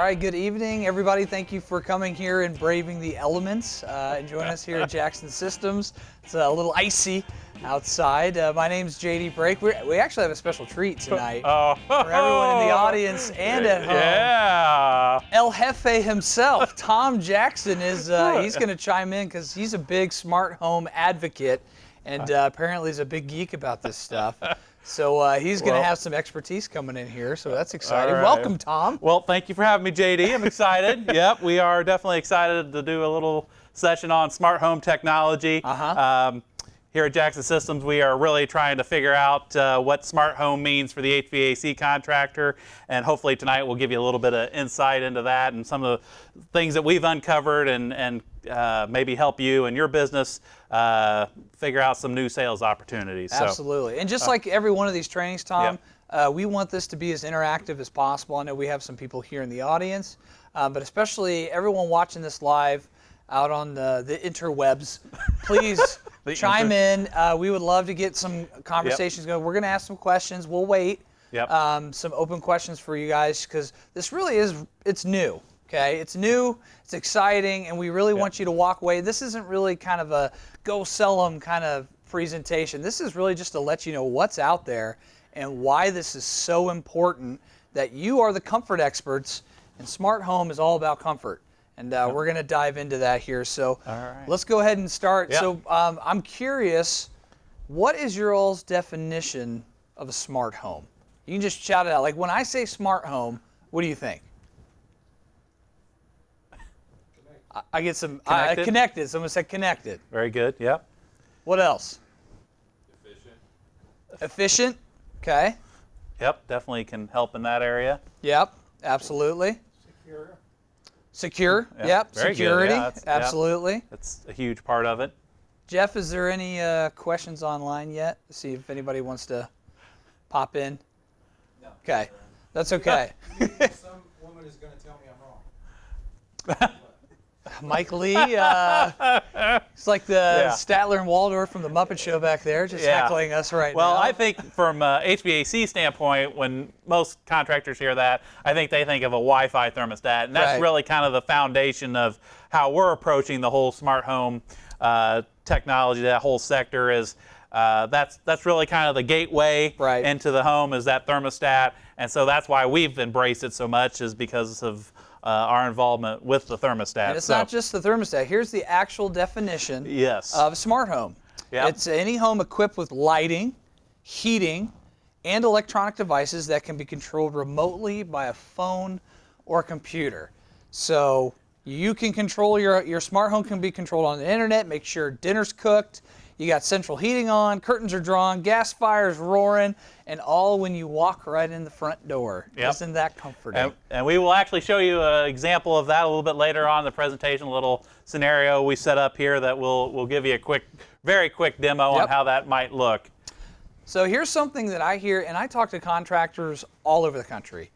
right, good evening, everybody. Thank you for coming here and braving the elements and joining us here at Jackson Systems. It's a little icy outside. My name's JD Brake. We actually have a special treat tonight for everyone in the audience and at home. Yeah. El Jefe himself, Tom Jackson, is he's going to chime in because he's a big smart home advocate and apparently is a big geek about this stuff. So he's going to have some expertise coming in here, so that's exciting. Right. Welcome, Tom. Well, thank you for having me, JD. I'm excited. Yep, we are definitely excited to do a little session on smart home technology. Here at Jackson Systems, we are really trying to figure out what smart home means for the HVAC contractor, and hopefully tonight we'll give you a little bit of insight into that and some of the things that we've uncovered and maybe help you and your business figure out some new sales opportunities. Absolutely. And just like every one of these trainings, Tom, we want this to be as interactive as possible. I know we have some people here in the audience, but especially everyone watching this live out on the interwebs, please chime in. We would love to get some conversations going. We're going to ask some questions. We'll wait. Some open questions for you guys because this really it's new. Okay, it's new, it's exciting, and we really want you to walk away. This isn't really kind of a go sell them kind of presentation. This is really just to let you know what's out there and why this is so important that you are the comfort experts, and smart home is all about comfort. And we're going to dive into that here. So let's go ahead and start. So I'm curious, what is your all's definition of a smart home? You can just shout it out. Like when I say smart home, what do you think? I get some connected. Someone said connected. Very good. Yep. What else? Efficient. Okay. Yep. Definitely can help in that area. Yep. Absolutely. Secure. Yep. Very Security. Good. Yeah, absolutely. That's a huge part of it. Jeff, is there any questions online yet? See if anybody wants to pop in. No. Okay. That's okay. Some woman is going to tell me I'm wrong. Mike Lee, it's like the Statler and Waldorf from the Muppet Show back there, just heckling us right now. Well, I think from HVAC standpoint, when most contractors hear that, I think they think of a Wi-Fi thermostat, and that's really kind of the foundation of how we're approaching the whole smart home technology. That whole sector is that's really kind of the gateway into the home is that thermostat, and so that's why we've embraced it so much is because of our involvement with the thermostat. And it's not just the thermostat. Here's the actual definition of a smart home. It's any home equipped with lighting, heating, and electronic devices that can be controlled remotely by a phone or computer. So you can control your smart home can be controlled on the internet, make sure dinner's cooked, you got central heating on, curtains are drawn, gas fire's roaring, and all when you walk right in the front door. Isn't that comforting? And we will actually show you an example of that a little bit later on in the presentation, a little scenario we set up here that we'll give you a very quick demo on how that might look. So here's something that I hear, and I talk to contractors all over the country,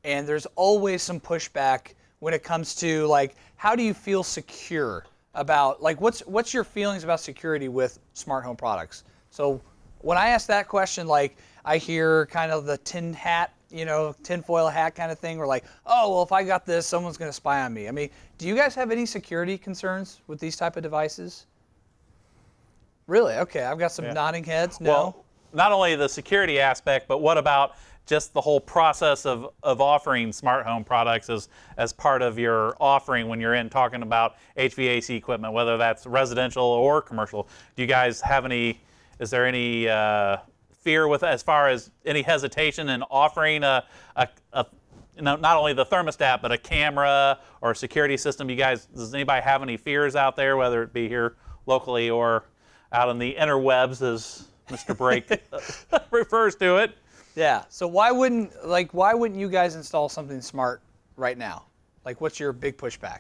and there's always some pushback when it comes to like, how do you feel secure about, like, what's your feelings about security with smart home products? So when I ask that question, like, I hear kind of the tin foil hat kind of thing, where like, oh, well, if I got this, someone's going to spy on me. I mean, do you guys have any security concerns with these type of devices? Really? Okay, I've got some nodding heads. No? Well, not only the security aspect, but what about just the whole process of offering smart home products as part of your offering when you're in talking about HVAC equipment, whether that's residential or commercial? Do you guys have is there any fear with as far as any hesitation in offering not only the thermostat, but a camera or a security system? Does anybody have any fears out there, whether it be here locally or out on the interwebs, as Mr. Brake refers to it? Yeah. So why wouldn't you guys install something smart right now? Like, what's your big pushback?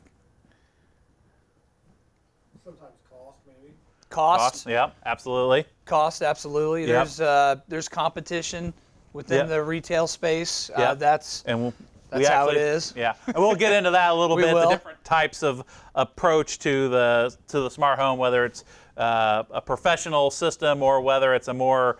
Sometimes cost, maybe. Cost? Yeah, absolutely. Cost, absolutely. Yep. There's competition within the retail space. Yep. That's how it is. Yeah, and we'll get into that a little bit. will. The different types of approach to the smart home, whether it's a professional system or whether it's a more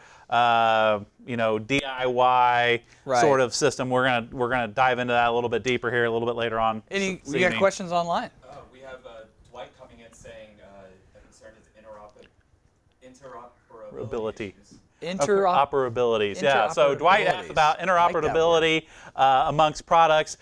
DIY sort of system. We're gonna dive into that a little bit deeper here a little bit later on. We got questions online? We have Dwight coming in saying the concern is interoperability. Interoperabilities. Yeah. So Dwight asked about interoperability amongst products.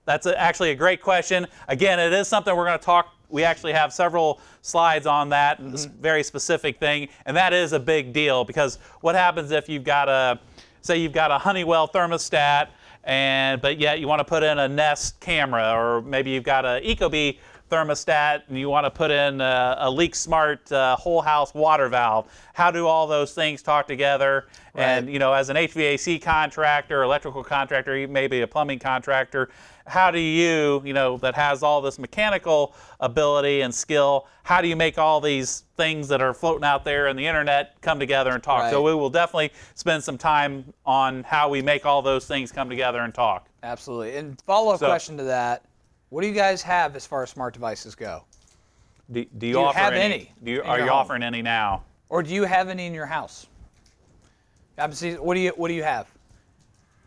That's actually a great question. Again, it is something we're going to talk. We actually have several slides on that, this very specific thing, and that is a big deal because what happens if you've got a Honeywell thermostat, but yet you want to put in a Nest camera, or maybe you've got an Ecobee thermostat and you want to put in a Leak Smart whole house water valve. How do all those things talk together? Right. And as an HVAC contractor, electrical contractor, maybe a plumbing contractor, how do you that has all this mechanical ability and skill, how do you make all these things that are floating out there in the internet come together and talk? Right. So we will definitely spend some time on how we make all those things come together and talk. Absolutely. And follow-up question to that, what do you guys have as far as smart devices go? Do you offer have any Are you offering any now? Or do you have any in your house? What do you have?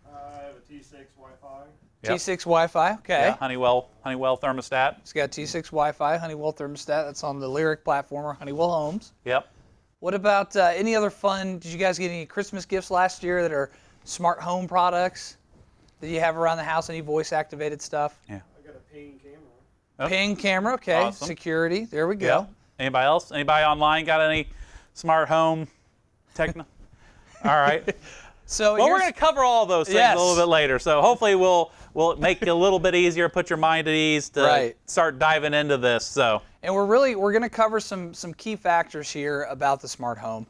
I have a T6 Wi-Fi. Yep. T6 Wi-Fi, okay. Yeah, Honeywell thermostat. It's got T6 Wi-Fi, Honeywell thermostat. That's on the Lyric platform or Honeywell Homes. Yep. What about any other fun? Did you guys get any Christmas gifts last year that are smart home products that you have around the house? Any voice-activated stuff? Yeah. I got a Ping camera. Oh. Ping camera, okay. Awesome. Security, there we go. Yep. Anybody else? Anybody online got any smart home techno? All right. So Well, we're going to cover all those things a little bit later. So hopefully we'll make it a little bit easier, put your mind at ease to start diving into this. So. And we're going to cover some key factors here about the smart home.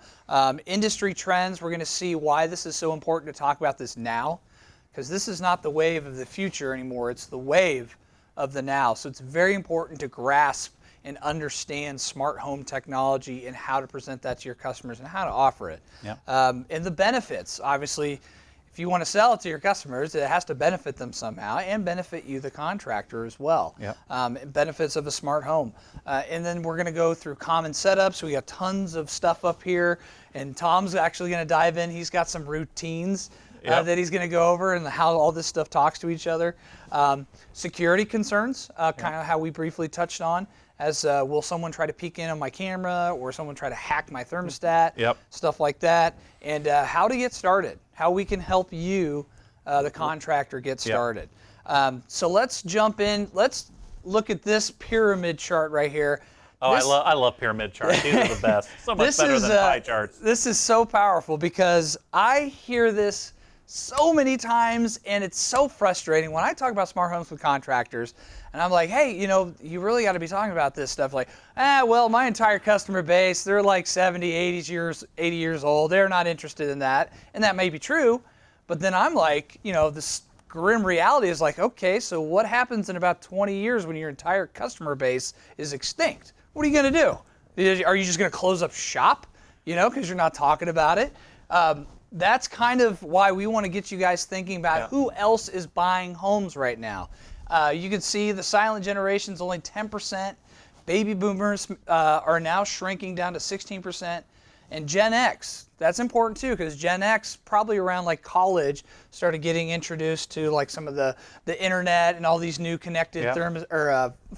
Industry trends, we're going to see why this is so important to talk about this now, because this is not the wave of the future anymore. It's the wave of the now. So it's very important to grasp and understand smart home technology and how to present that to your customers and how to offer it. Yep. And the benefits, obviously, if you want to sell it to your customers, it has to benefit them somehow and benefit you, the contractor, as well. Yep. Benefits of a smart home. And then we're going to go through common setups. We got tons of stuff up here, and Tom's actually going to dive in. He's got some routines that he's going to go over and how all this stuff talks to each other. Security concerns, kind of how we briefly touched on. As will someone try to peek in on my camera or someone try to hack my thermostat, stuff like that, and how to get started, how we can help you, the contractor, get started. So let's jump in. Let's look at this pyramid chart right here. Oh, I love pyramid charts. These are the best. So much better than pie charts. This is so powerful because I hear this so many times, and it's so frustrating when I talk about smart homes with contractors, and I'm like, hey, you really got to be talking about this stuff. Like, well, my entire customer base, they're like 70, 80 years old. They're not interested in that, and that may be true, but then I'm like, this grim reality is like, okay, so what happens in about 20 years when your entire customer base is extinct? What are you going to do? Are you just going to close up shop, because you're not talking about it? That's kind of why we want to get you guys thinking about who else is buying homes right now. You can see the silent generation's only 10%. Baby boomers are now shrinking down to 16%. And Gen X, that's important too, because Gen X probably around like college started getting introduced to like some of the internet and all these new connected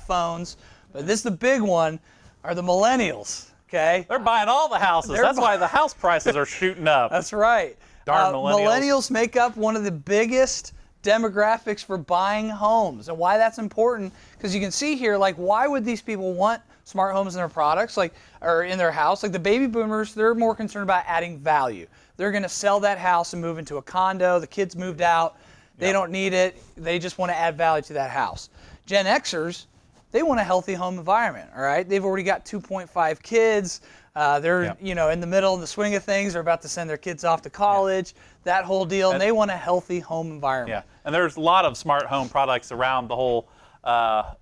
phones. But this, the big one, are the millennials. Okay. They're buying all the houses. That's why the house prices are shooting up. That's right. Darn millennials. Millennials make up one of the biggest demographics for buying homes. And why that's important, because you can see here, like, why would these people want smart homes in their products, or in their house? Like the baby boomers, they're more concerned about adding value. They're going to sell that house and move into a condo. The kids moved out. They don't need it. They just want to add value to that house. Gen Xers, they want a healthy home environment, all right? They've already got 2.5 kids. They're in the middle of the swing of things. They're about to send their kids off to college, that whole deal, and they want a healthy home environment. Yeah, and there's a lot of smart home products around the whole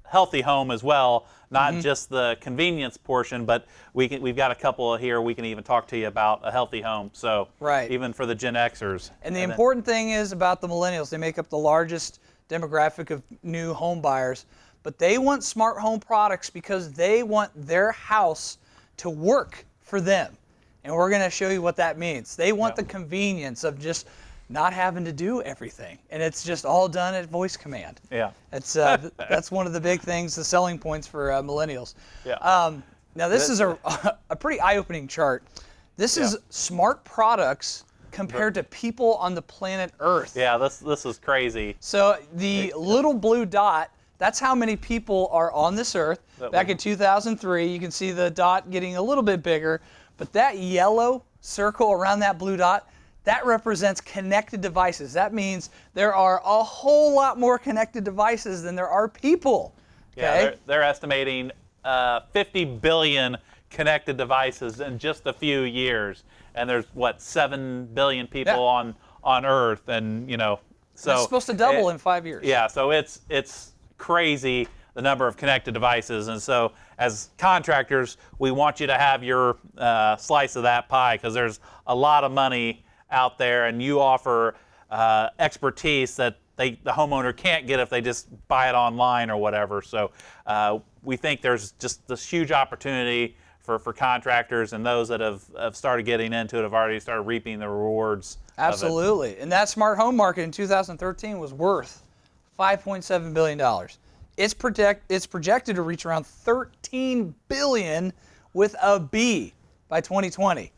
healthy home as well, not just the convenience portion, but we've got a couple here we can even talk to you about a healthy home, so even for the Gen Xers. And the important thing is about the millennials, they make up the largest demographic of new home buyers, but they want smart home products because they want their house to work for them. And we're going to show you what that means. They want Yeah. the convenience of just not having to do everything. And it's just all done at voice command. Yeah. It's, that's one of the big things, the selling points for millennials. Yeah. Now, this is a pretty eye-opening chart. This is smart products compared to people on the planet Earth. Yeah, this is crazy. So the little blue dot, that's how many people are on this Earth. Back in 2003, you can see the dot getting a little bit bigger, but that yellow circle around that blue dot, that represents connected devices. That means there are a whole lot more connected devices than there are people. Okay? Yeah, they're estimating 50 billion connected devices in just a few years, and there's 7 billion people on Earth, and so it's supposed to double in 5 years. Yeah, so it's crazy the number of connected devices, and so as contractors, we want you to have your slice of that pie because there's a lot of money out there, and you offer expertise that the homeowner can't get if they just buy it online or whatever. So we think there's just this huge opportunity for contractors, and those that have started getting into it have already started reaping the rewards. Absolutely. And that smart home market in 2013 was worth $5.7 billion. It's projected to reach around $13 billion with a B by 2020.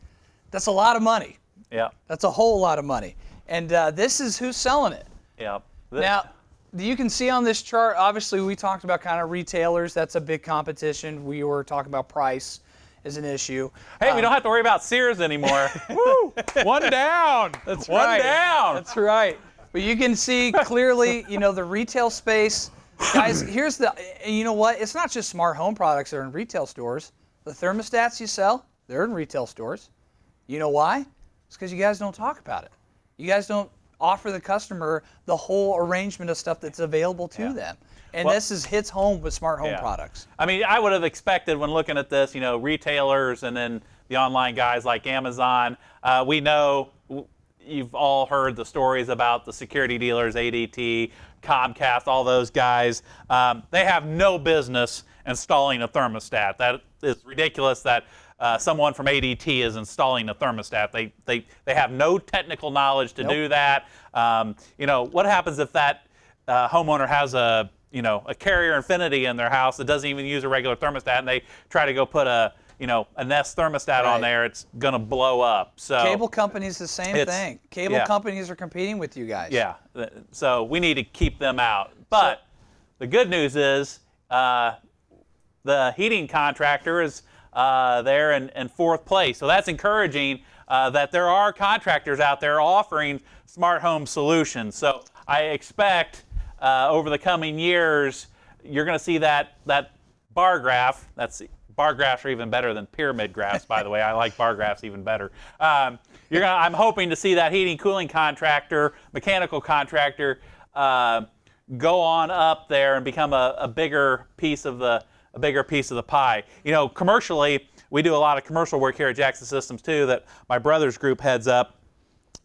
That's a lot of money. Yeah. That's a whole lot of money. And this is who's selling it. Yeah. Now, you can see on this chart, obviously we talked about kind of retailers. That's a big competition. We were talking about price as an issue. Hey, we don't have to worry about Sears anymore. Woo! One down. That's One right. down. That's right. But you can see clearly, the retail space. Guys, here's you know what? It's not just smart home products that are in retail stores. The thermostats you sell, they're in retail stores. You know why? It's because you guys don't talk about it. You guys don't offer the customer the whole arrangement of stuff that's available to them. And this hits home with smart home products. I mean, I would have expected when looking at this, retailers and then the online guys like Amazon. We know you've all heard the stories about the security dealers, ADT, Comcast, all those guys. They have no business installing a thermostat. That is ridiculous that someone from ADT is installing a thermostat. They have no technical knowledge to do that. What happens if that homeowner has a Carrier Infinity in their house that doesn't even use a regular thermostat, and they try to go put a Nest thermostat on there? It's going to blow up. So cable companies, the same thing. Cable companies are competing with you guys. Yeah, so we need to keep them out. But the good news is the heating contractor is there in fourth place. So that's encouraging that there are contractors out there offering smart home solutions. So I expect over the coming years, you're going to see that bar graph. Bar graphs are even better than pyramid graphs, by the way. I like bar graphs even better. I'm hoping to see that heating, cooling contractor, mechanical contractor go on up there and become a bigger piece of the pie. Commercially, we do a lot of commercial work here at Jackson Systems too, that my brother's group heads up.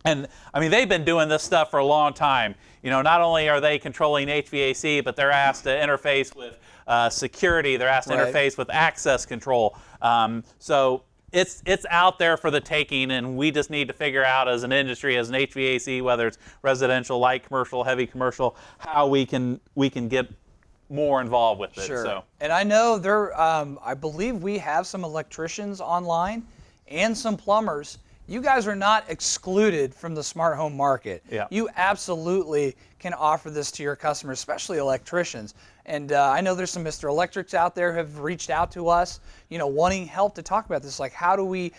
And I mean, they've been doing this stuff for a long time. Not only are they controlling HVAC, but they're asked to interface with security. They're asked to interface with access control. So it's out there for the taking, and we just need to figure out as an industry, as an HVAC, whether it's residential, light commercial, heavy commercial, how we can get more involved with it. Sure. So. And I know I believe we have some electricians online and some plumbers. You guys are not excluded from the smart home market. Yeah. You absolutely can offer this to your customers, especially electricians. And I know there's some Mr. Electrics out there who have reached out to us, wanting help to talk about this. Like, how do we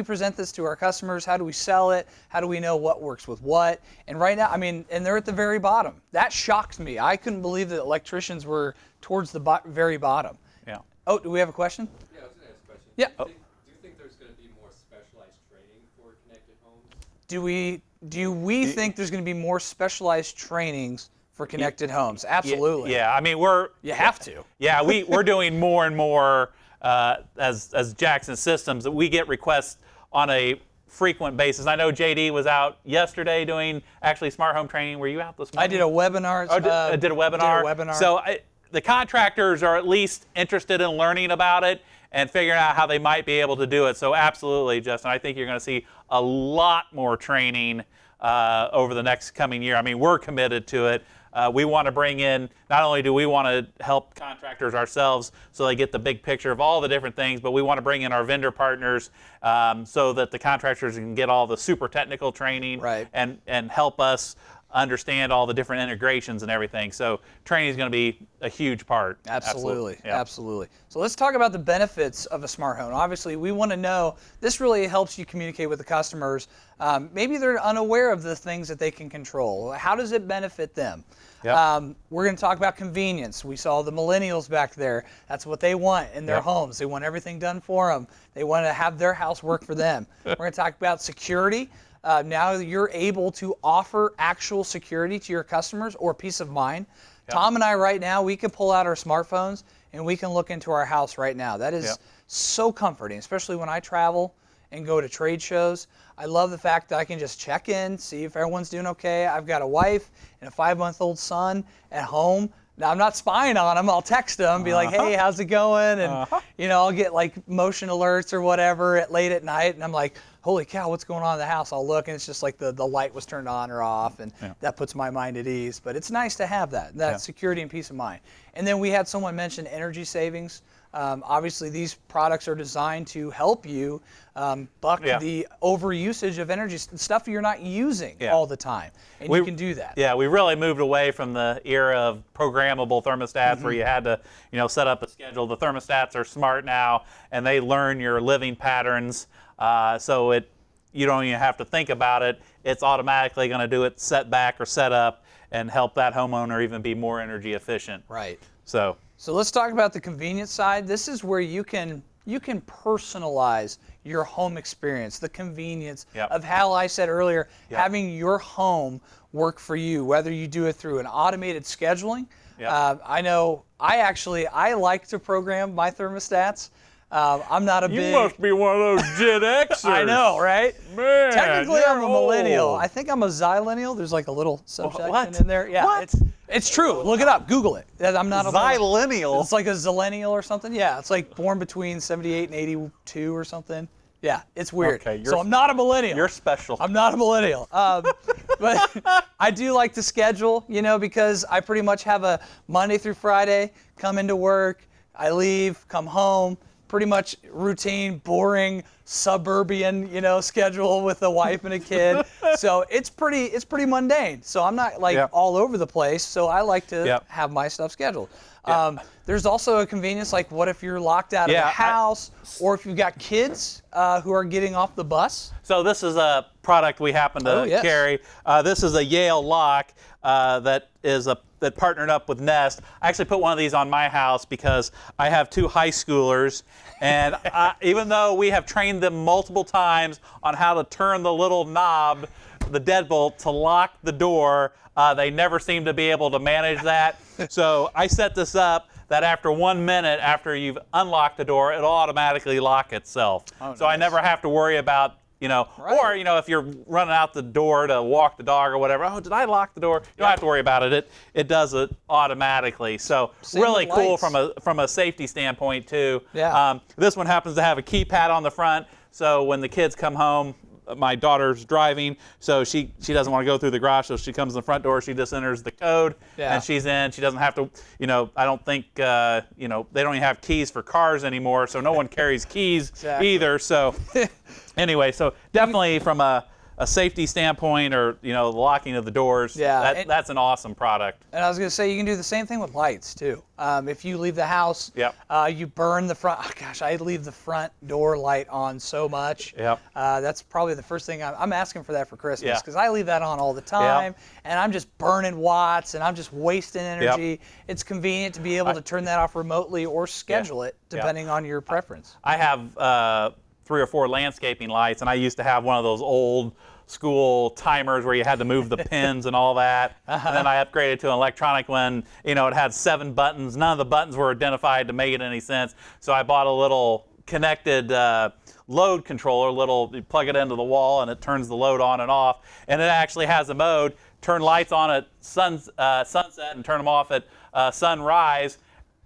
present this to our customers? How do we sell it? How do we know what works with what? And right now, and they're at the very bottom. That shocked me. I couldn't believe that electricians were towards the very bottom. Yeah. Oh, do we have a question? Yeah, I was going to ask a question. Yeah. Do you think there's going to be more specialized training for connected homes? Do we think there's going to be more specialized trainings for connected homes? Absolutely. Yeah, I mean, you have to. Yeah, we're doing more and more as Jackson Systems. That we get requests on a frequent basis. I know JD was out yesterday doing actually smart home training. Were you out this morning? I did a webinar. Did a webinar. Did a webinar. So the contractors are at least interested in learning about it, and figuring out how they might be able to do it. So absolutely, Justin, I think you're going to see a lot more training over the next coming year. I mean, we're committed to it. We want to bring in, not only do we want to help contractors ourselves so they get the big picture of all the different things, but we want to bring in our vendor partners so that the contractors can get all the super technical training and help us understand all the different integrations and everything. So training is going to be a huge part. Absolutely. Yep. Absolutely. So let's talk about the benefits of a smart home. Obviously, we want to know, this really helps you communicate with the customers. Maybe they're unaware of the things that they can control. How does it benefit them? Yep. We're going to talk about convenience. We saw the millennials back there. That's what they want in their homes. They want everything done for them. They want to have their house work for them. We're going to talk about security. Now you're able to offer actual security to your customers or peace of mind. Yep. Tom and I right now, we can pull out our smartphones and we can look into our house right now. That is so comforting, especially when I travel and go to trade shows. I love the fact that I can just check in, see if everyone's doing okay. I've got a wife and a 5-month-old son at home. Now, I'm not spying on them. I'll text them, be like, hey, how's it going? And, I'll get like motion alerts or whatever late at night. And I'm like, holy cow, what's going on in the house? I'll look and it's just like the light was turned on or off. And that puts my mind at ease. But it's nice to have that security and peace of mind. And then we had someone mention energy savings. Obviously, these products are designed to help you buck the overusage of energy, stuff you're not using all the time, and you can do that. Yeah, we really moved away from the era of programmable thermostats where you had to, set up a schedule. The thermostats are smart now, and they learn your living patterns, so you don't even have to think about it. It's automatically going to do it set back or set up and help that homeowner even be more energy efficient. Right. So let's talk about the convenience side. This is where you can personalize your home experience, the convenience of how I said earlier, having your home work for you, whether you do it through an automated scheduling. I know I like to program my thermostats. I'm not a big... You must be one of those Gen Xers. I know, right? Man, technically, I'm a millennial. old. I think I'm a Xylennial. There's like a little subsection What? in there. Yeah, What? It's true. Look it up. Google it. I'm not a Xylennial. It's like a Zillennial or something. Yeah, it's like born between 78 and 82 or something. Yeah, it's weird. Okay, so I'm not a millennial. You're special. I'm not a millennial. But I do like to schedule, because I pretty much have a Monday through Friday, come into work, I leave, come home, pretty much routine, boring, suburban, schedule with a wife and a kid. So it's pretty mundane. So I'm not like all over the place. So I like to have my stuff scheduled. There's also a convenience, like what if you're locked out of the house, or if you've got kids who are getting off the bus. So this is a product we happen to carry. This is a Yale Lock that partnered up with Nest. I actually put one of these on my house because I have 2 high schoolers, and even though we have trained them multiple times on how to turn the little knob, the deadbolt, to lock the door, they never seem to be able to manage that. So I set this up that after 1 minute after you've unlocked the door, it'll automatically lock itself. Oh, so I nice. never have to worry about or if you're running out the door to walk the dog or whatever, did I lock the door? You don't have to worry about it. It does it automatically. So Same really with cool lights. from a safety standpoint too. Yeah. This one happens to have a keypad on the front, so when the kids come home, my daughter's driving, so she doesn't want to go through the garage, so she comes in the front door, she just enters the code, and she's in. She doesn't have to, I don't think, they don't even have keys for cars anymore, so no one carries keys either. So anyway, so definitely from a safety standpoint, or the locking of the doors, that's an awesome product. And I was going to say, you can do the same thing with lights too. If you leave the house, you burn the front. Oh gosh, I leave the front door light on so much. That's probably the first thing I'm asking for that for Christmas, because I leave that on all the time, and I'm just burning watts, and I'm just wasting energy. It's convenient to be able to turn that off remotely or schedule it depending on your preference. I have 3 or 4 landscaping lights, and I used to have one of those old school timers where you had to move the pins and all that. And then I upgraded to an electronic one. It had 7 buttons. None of the buttons were identified to make it any sense. So I bought a little connected load controller. You plug it into the wall and it turns the load on and off. And it actually has a mode: turn lights on at sunset and turn them off at sunrise.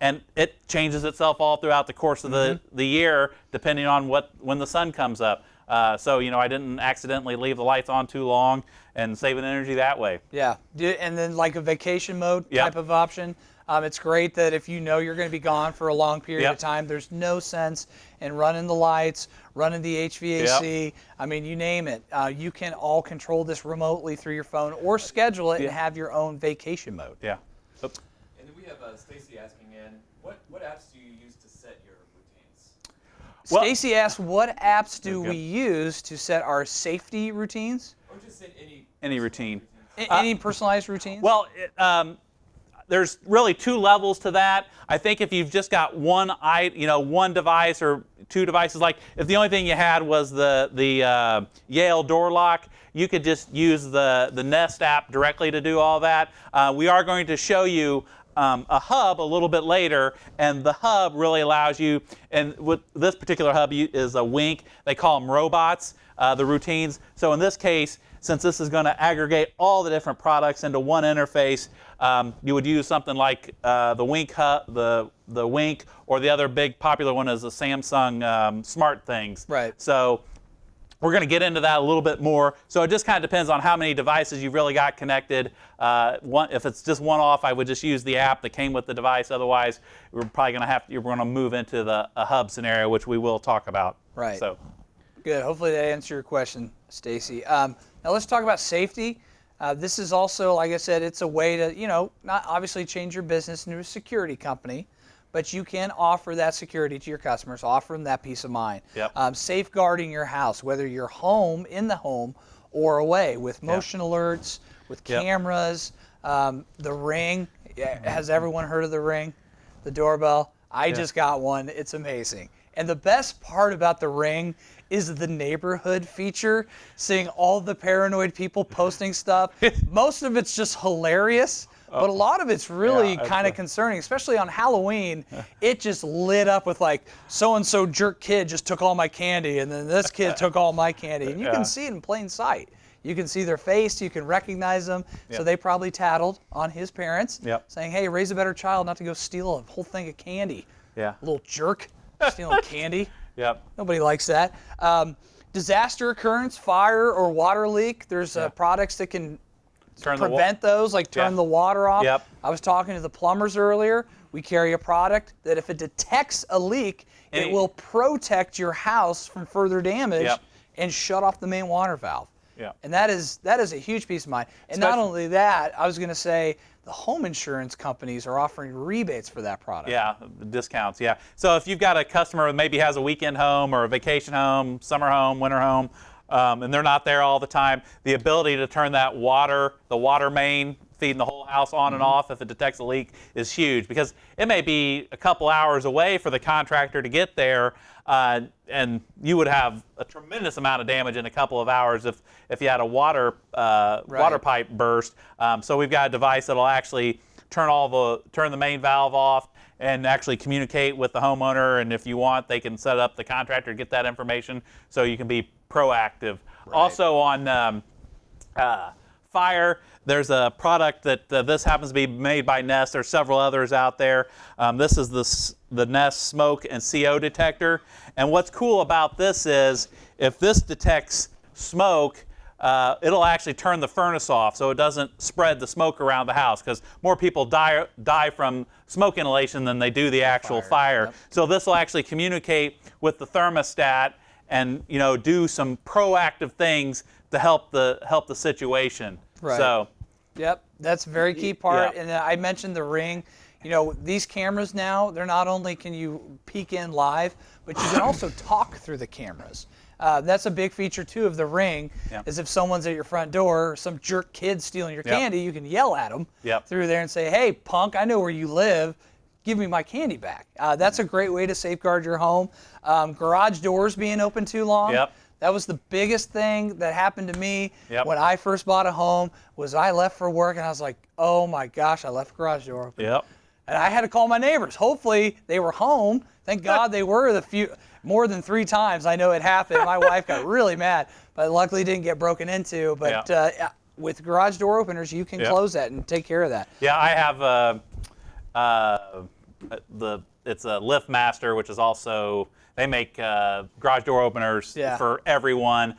and it changes itself all throughout the course of the year, depending on when the sun comes up. So I didn't accidentally leave the lights on too long and saving energy that way. Yeah, and then like a vacation mode Yep. type of option. It's great that if you know you're going to be gone for a long period Yep. of time, there's no sense in running the lights, running the HVAC. Yep. I mean, you name it. You can all control this remotely through your phone or schedule it and have your own vacation mode. Yeah. Oops. And then we have Stacy asking in, what apps do you use to set your routines? Well- Stacy asked, what apps do Okay. we use to set our safety routines? Or just set Any routine. Any personalized routines? Well, there's really two levels to that. I think if you've just got one device or two devices, like if the only thing you had was the Yale door lock, you could just use the Nest app directly to do all that. We are going to show you a hub a little bit later, and the hub really allows you, and with this particular hub is a Wink. They call them robots, the routines. So in this case, since this is going to aggregate all the different products into one interface, you would use something like the Wink hub, the Wink, or the other big popular one is the Samsung Smart Things. Right. So we're going to get into that a little bit more. So it just kind of depends on how many devices you've really got connected. If it's just one off, I would just use the app that came with the device. Otherwise, we're probably going to move into a hub scenario, which we will talk about. Right. So. Good. Hopefully that answered your question, Stacy. Now let's talk about safety. This is also, like I said, it's a way to, not obviously change your business into a security company, but you can offer that security to your customers, offer them that peace of mind. Yep. Safeguarding your house, whether you're home, in the home, or away, with motion alerts, with Yep. cameras, the Ring. Has everyone heard of the Ring? The doorbell? I just got one. It's amazing. And the best part about the Ring is the neighborhood feature, seeing all the paranoid people posting stuff. Most of it's just hilarious, but a lot of it's really kind of concerning, especially on Halloween. It just lit up with like, so-and-so jerk kid just took all my candy, and then this kid took all my candy. And you can see it in plain sight. You can see their face, you can recognize them. So they probably tattled on his parents, saying, hey, raise a better child not to go steal a whole thing of candy. Yeah. Little jerk, stealing candy. Yep. Nobody likes that. Disaster occurrence, fire or water leak, there's products that can prevent those, like turn the water off. Yep. I was talking to the plumbers earlier. We carry a product that if it detects a leak, it will protect your house from further damage and shut off the main water valve. Yeah. And that is a huge peace of mind. And not only that, I was going to say the home insurance companies are offering rebates for that product. Yeah, discounts, yeah. So if you've got a customer who maybe has a weekend home or a vacation home, summer home, winter home, and they're not there all the time, the ability to turn the water main feeding the whole house on and off if it detects a leak is huge, because it may be a couple hours away for the contractor to get there, and you would have a tremendous amount of damage in a couple of hours if you had a water pipe burst. So we've got a device that'll actually turn the main valve off and actually communicate with the homeowner, and if you want, they can set up the contractor to get that information so you can be proactive. Right. Also on fire, there's a product that this happens to be made by Nest. There's several others out there. This is the Nest smoke and CO detector. And what's cool about this is if this detects smoke, it'll actually turn the furnace off so it doesn't spread the smoke around the house, because more people die from smoke inhalation than they do the actual fire. Yep. So this will actually communicate with the thermostat and do some proactive things to help the situation. Right. So, yep, that's a very key part. Yeah. And I mentioned the Ring. These cameras now, they're not only can you peek in live, but you can also talk through the cameras. That's a big feature too of the Ring. Yep. Is if someone's at your front door, or some jerk kid stealing your candy, you can yell at them through there and say, "Hey, punk, I know where you live. Give me my candy back." That's a great way to safeguard your home. Garage doors being open too long. Yep. That was the biggest thing that happened to me when I first bought a home. Was I left for work and I was like, "Oh my gosh, I left the garage door open." Yep. And I had to call my neighbors. Hopefully they were home. Thank God they were. More than 3 times I know it happened. My wife got really mad, but luckily didn't get broken into. But with garage door openers, you can close that and take care of that. Yeah, I have it's a Lift Master, which is also, they make garage door openers for everyone.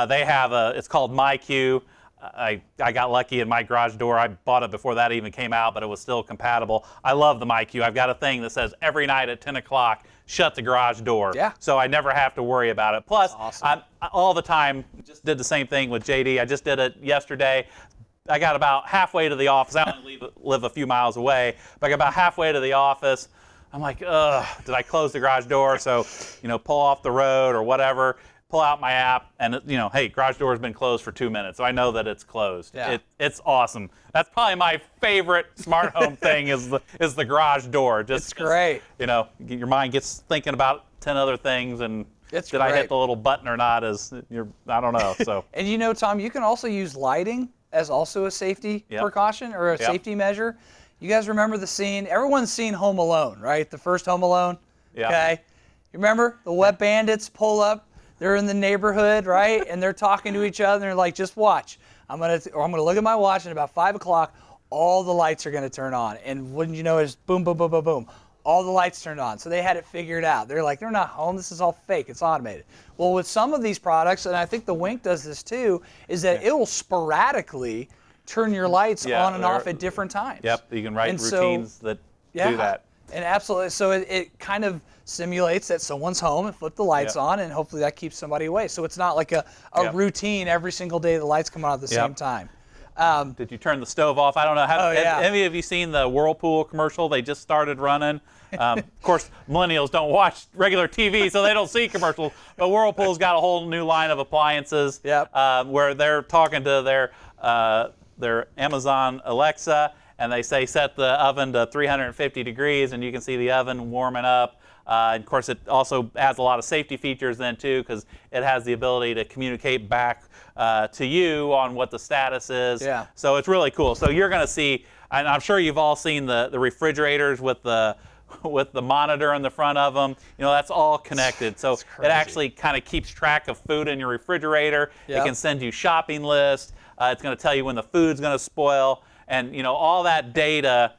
They have it's called MyQ. I got lucky in my garage door. I bought it before that even came out, but it was still compatible. I love the MyQ. I've got a thing that says every night at 10 o'clock, shut the garage door. Yeah. So I never have to worry about it. Plus, awesome. I all the time just did the same thing with JD. I just did it yesterday. I got about halfway to the office. I only live a few miles away, but I got about halfway to the office. I'm like, ugh, did I close the garage door? So, pull off the road or whatever, pull out my app, and, hey, garage door has been closed for 2 minutes, so I know that it's closed. Yeah. It's awesome. That's probably my favorite smart home thing is the garage door. It's great. Your mind gets thinking about 10 other things, and did I hit the little button or not? I don't know. So. And Tom, you can also use lighting as also a safety precaution or a safety measure. You guys remember the scene? Everyone's seen Home Alone, right? The first Home Alone. Yeah. Okay. You remember the wet bandits pull up? They're in the neighborhood, right? And they're talking to each other. And they're like, "Just watch. I'm gonna look at my watch, and about 5 o'clock, all the lights are gonna turn on." And wouldn't you know, it's boom, boom, boom, boom, boom. All the lights turned on. So they had it figured out. They're like, they're not home. This is all fake. It's automated. Well, with some of these products, and I think the Wink does this too, is that it will sporadically turn your lights on and off at different times. Yep, you can write routines that do that. And absolutely, so it kind of simulates that someone's home and flip the lights on, and hopefully that keeps somebody away. So it's not like a routine every single day the lights come on at the same time. Did you turn the stove off? I don't know. Have any of you seen the Whirlpool commercial? They just started running. Of course, millennials don't watch regular TV, so they don't see commercials. But Whirlpool's got a whole new line of appliances where they're talking to their Amazon Alexa, and they say set the oven to 350 degrees, and you can see the oven warming up. And of course, it also has a lot of safety features then too, because it has the ability to communicate back to you on what the status is. Yeah. So it's really cool. So you're going to see, and I'm sure you've all seen the refrigerators with the monitor in the front of them. That's all connected. So it actually kind of keeps track of food in your refrigerator. Yep. It can send you shopping lists. It's going to tell you when the food's going to spoil. And all that data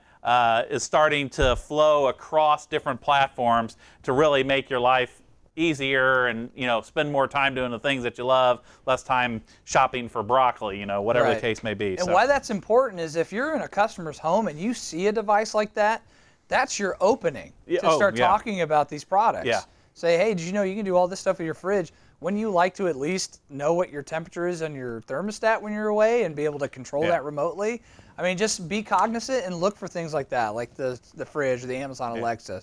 is starting to flow across different platforms to really make your life easier and spend more time doing the things that you love, less time shopping for broccoli, whatever the case may be. And why that's important is if you're in a customer's home and you see a device like that, that's your opening to start talking about these products. Yeah. Say, hey, did you know you can do all this stuff with your fridge? Wouldn't you like to at least know what your temperature is on your thermostat when you're away and be able to control that remotely? I mean, just be cognizant and look for things like that, like the fridge or the Amazon Alexa.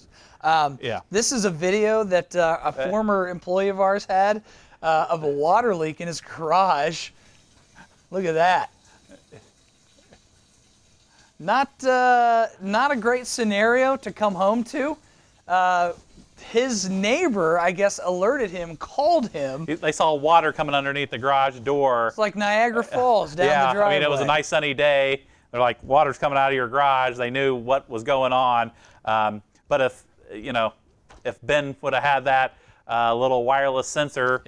This is a video that a former employee of ours had of a water leak in his garage. Look at that. Not a great scenario to come home to. His neighbor, I guess, alerted him, called him. They saw water coming underneath the garage door. It's like Niagara Falls down the driveway. I mean, it was a nice sunny day. They're like, water's coming out of your garage. They knew what was going on. But if Ben would have had that little wireless sensor,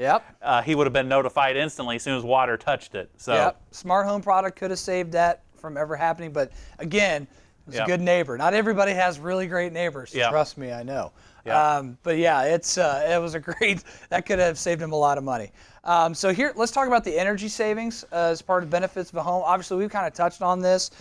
he would have been notified instantly as soon as water touched it. So, smart home product could have saved that from ever happening. But again, it was a good neighbor. Not everybody has really great neighbors. Trust me, I know. But yeah, it was a great, that could have saved him a lot of money. So here, let's talk about the energy savings as part of benefits of a home. Obviously, we've kind of touched on this.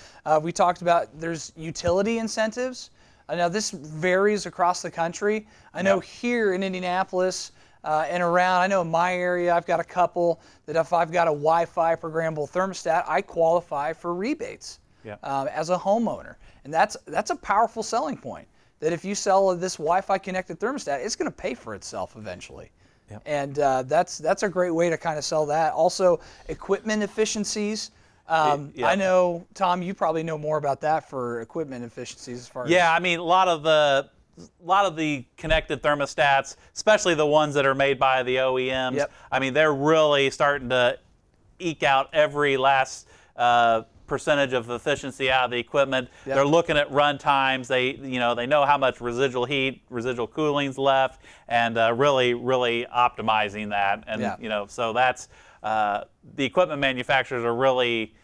We talked about there's utility incentives. Now, this varies across the country. I know here in Indianapolis and around, I know in my area, I've got a couple that if I've got a Wi-Fi programmable thermostat, I qualify for rebates as a homeowner. And that's a powerful selling point. That if you sell this Wi-Fi connected thermostat, it's going to pay for itself eventually. And that's a great way to kind of sell that. Also, equipment efficiencies. I know, Tom, you probably know more about that for equipment efficiencies as far as. I mean, a lot of the connected thermostats, especially the ones that are made by the OEMs. I mean, they're really starting to eke out every last percentage of efficiency out of the equipment. They're looking at run times. They know how much residual heat, residual cooling's left, and really optimizing that. And so that's the equipment manufacturers are really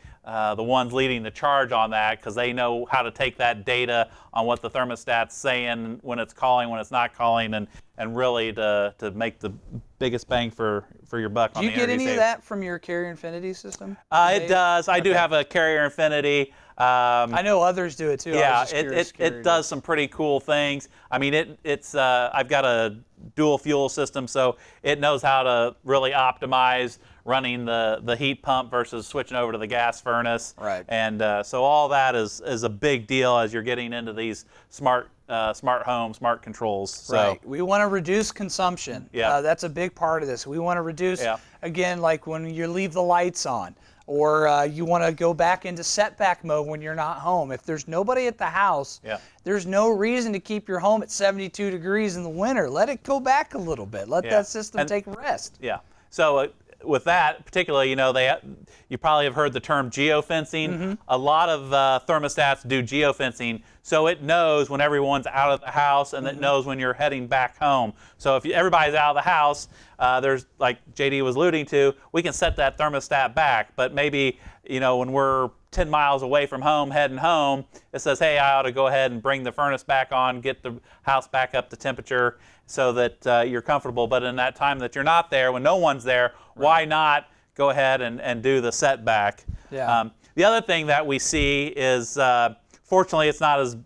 the ones leading the charge on that, because they know how to take that data on what the thermostat's saying when it's calling, when it's not calling, and really to make the biggest bang for your buck on Do the you get energy any of save. that from your Carrier Infinity system? It does. I do Okay. have a Carrier Infinity. I know others do it too. I Yeah, was just curious, it does some pretty cool things. I mean, it's I've got a dual fuel system, so it knows how to really optimize running the heat pump versus switching over to the gas furnace. Right. And so all that is a big deal as you're getting into these smart home, smart controls. So, Right. We want to reduce consumption. Yeah. That's a big part of this. We want to reduce, Yeah. again, like when you leave the lights on, or you want to go back into setback mode when you're not home. If there's nobody at the house, Yeah. there's no reason to keep your home at 72 degrees in the winter. Let it go back a little bit. Let Yeah. that system And- take rest. Yeah. So with that, particularly, you probably have heard the term geofencing. Mm-hmm. A lot of thermostats do geofencing, so it knows when everyone's out of the house, and Mm-hmm. it knows when you're heading back home. So if everybody's out of the house, there's, like JD was alluding to, we can set that thermostat back. But maybe when we're 10 miles away from home, heading home, it says, hey, I ought to go ahead and bring the furnace back on, get the house back up to temperature so that you're comfortable. But in that time that you're not there, when no one's there, why not go ahead and do the setback? Yeah. The other thing that we see is, fortunately, it's not as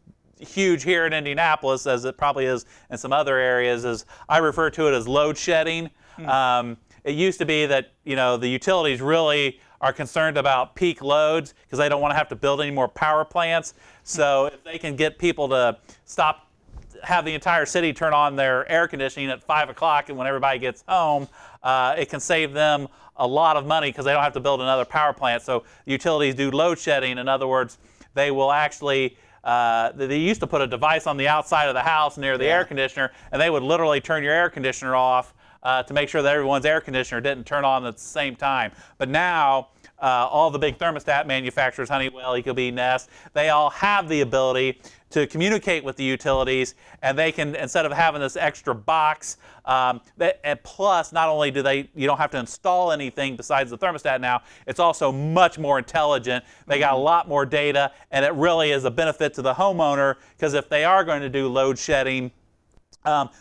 huge here in Indianapolis as it probably is in some other areas, is I refer to it as load shedding. It used to be that the utilities really are concerned about peak loads because they don't want to have to build any more power plants. So if they can get people to have the entire city turn on their air conditioning at 5 o'clock and when everybody gets home, it can save them a lot of money because they don't have to build another power plant. So utilities do load shedding. In other words, they will actually, they used to put a device on the outside of the house near the air conditioner, and they would literally turn your air conditioner off to make sure that everyone's air conditioner didn't turn on at the same time. But now, all the big thermostat manufacturers, Honeywell, Ecobee, Nest, they all have the ability to communicate with the utilities, and they can, instead of having this extra box, and plus, not only you don't have to install anything besides the thermostat now, it's also much more intelligent. They got a lot more data, and it really is a benefit to the homeowner, because if they are going to do load shedding,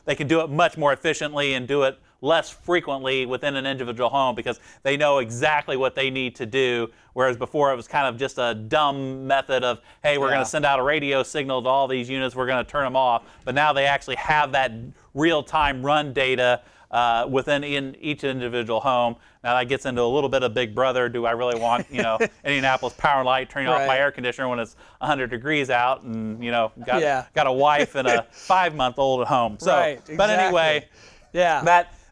they can do it much more efficiently and do it less frequently within an individual home because they know exactly what they need to do, whereas before it was kind of just a dumb method of, hey, we're going to send out a radio signal to all these units, we're going to turn them off. But now they actually have that real-time run data within each individual home. Now that gets into a little bit of Big Brother. Do I really want, Indianapolis Power and Light turning off my air conditioner when it's 100 degrees out and, got a wife and a 5-month-old at home. So, Right, but anyway, yeah.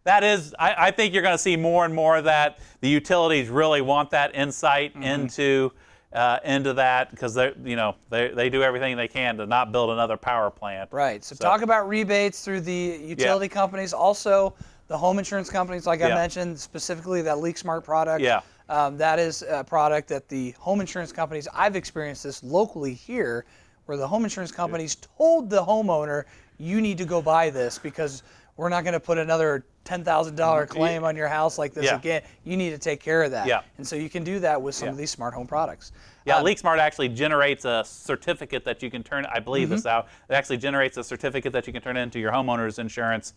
that is, I think you're going to see more and more of that. The utilities really want that insight into that because they do everything they can to not build another power plant. Right. So talk about rebates through the utility companies, also the home insurance companies, like I mentioned, specifically that LeakSmart product. Yeah. That is a product that the home insurance companies, I've experienced this locally here, where the home insurance companies told the homeowner, you need to go buy this because we're not going to put another $10,000 claim on your house like this again. You need to take care of that. Yeah. And so you can do that with some of these smart home products. Yeah, LeakSmart actually generates a certificate that you can turn, I believe this out, it actually generates a certificate that you can turn into your homeowner's insurance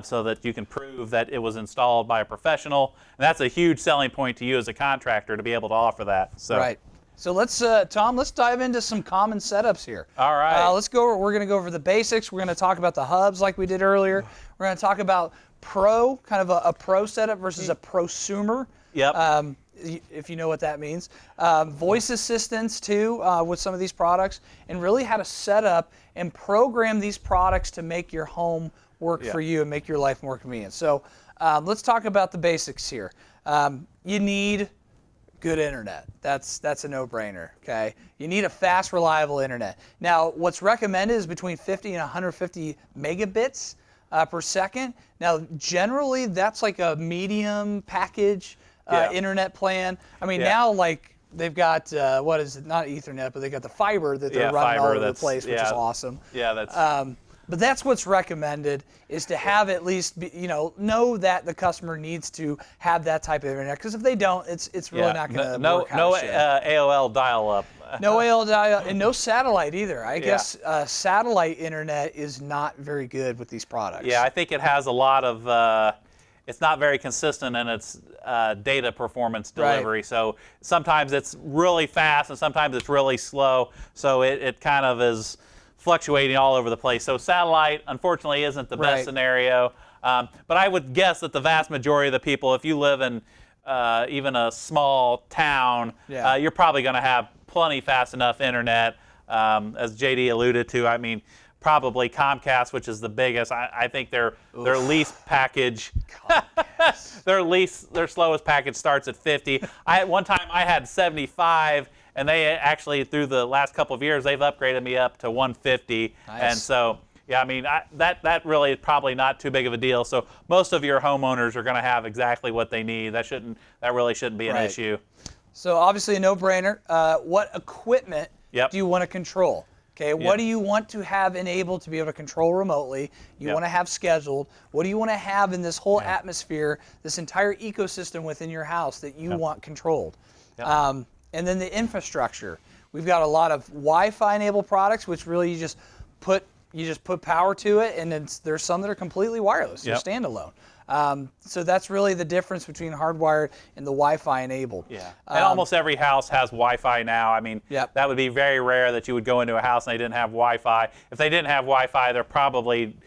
so that you can prove that it was installed by a professional. And that's a huge selling point to you as a contractor to be able to offer that. So. Right. So let's, Tom, let's dive into some common setups here. All right. We're going to go over the basics. We're going to talk about the hubs like we did earlier. We're going to talk about kind of a pro setup versus a prosumer. Yep. If you know what that means. Voice assistants too with some of these products, and really how to set up and program these products to make your home work for you and make your life more convenient. So let's talk about the basics here. You need good internet. That's a no-brainer, okay? You need a fast, reliable internet. Now, what's recommended is between 50 and 150 megabits per second. Now, generally, that's like a medium package internet plan. I mean, now, like, they've got, what is it, not Ethernet, but they've got the fiber that they're running all over the place, which is awesome. Yeah, that's... But that's what's recommended, is to have at least, know that the customer needs to have that type of internet. Because if they don't, it's really not going to work No out. AOL dial-up. No AOL and no satellite either. I guess satellite internet is not very good with these products. Yeah, I think it has a lot of. It's not very consistent in its data performance delivery. Right. So sometimes it's really fast and sometimes it's really slow. So it kind of is fluctuating all over the place. So satellite, unfortunately, isn't the best scenario. But I would guess that the vast majority of the people, if you live in even a small town, you're probably going to have plenty fast enough internet. As JD alluded to, I mean, probably Comcast, which is the biggest. I think their lease package, their slowest package starts at 50. At one time I had 75, and they actually, through the last couple of years, they've upgraded me up to 150. Nice. And so, yeah, I mean, that really is probably not too big of a deal. So most of your homeowners are going to have exactly what they need. That really shouldn't be an issue. So obviously a no-brainer. What equipment do you want to control? Okay, what do you want to have enabled to be able to control remotely? You want to have scheduled. What do you want to have in this whole atmosphere, this entire ecosystem within your house that you want controlled? And then the infrastructure. We've got a lot of Wi-Fi enabled products, which really you just put power to it, and there's some that are completely wireless, they're standalone. So that's really the difference between hardwired and the Wi-Fi enabled. Yeah, and almost every house has Wi-Fi now. I mean, that would be very rare that you would go into a house and they didn't have Wi-Fi. If they didn't have Wi-Fi, they're probably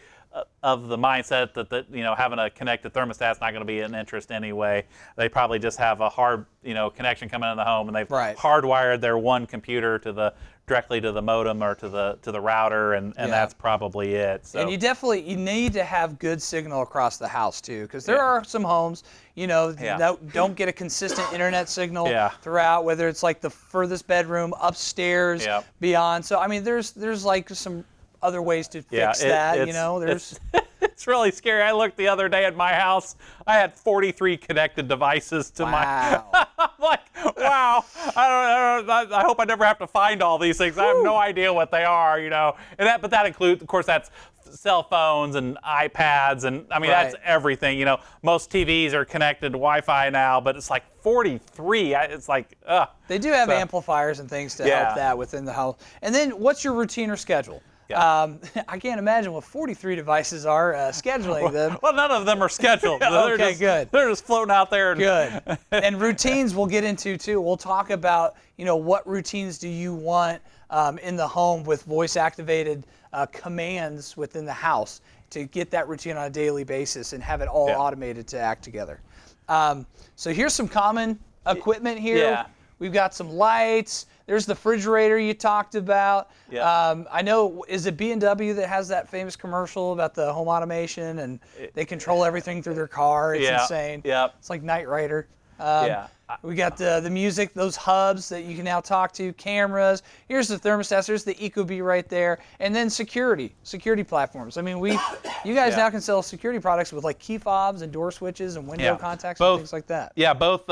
of the mindset that having a connected thermostat is not going to be an interest anyway. They probably just have a hard connection coming in the home, and they've hardwired their one computer directly to the modem or to the router, and that's probably it. So. And you need to have good signal across the house too, because there are some homes that don't get a consistent internet signal throughout, whether it's like the furthest bedroom, upstairs, beyond. So I mean, there's like some other ways to fix that. It's really scary. I looked the other day at my house. I had 43 connected devices to my. I'm like, wow. I hope I never have to find all these things. I have no idea what they are, but that includes, of course, that's cell phones and iPads, and I mean that's everything. Most TVs are connected to Wi-Fi now, but it's like 43. It's like, ugh. They do have amplifiers and things to help that within the house. And then, what's your routine or schedule? I can't imagine what 43 devices are scheduling them. Well, none of them are scheduled. Okay, good. They're just floating out there. Good. And routines we'll get into too. We'll talk about, what routines do you want in the home with voice-activated commands within the house to get that routine on a daily basis and have it all automated to act together. So here's some common equipment here. Yeah. We've got some lights. There's the refrigerator you talked about. Yeah. I know, is it B&W that has that famous commercial about the home automation and they control everything through their car? It's insane. Yeah. It's like Knight Rider. We got the music, those hubs that you can now talk to, cameras. Here's the thermostats. There's the Ecobee right there. And then security platforms. I mean, you guys now can sell security products with like key fobs and door switches and window contacts and things like that. Yeah, both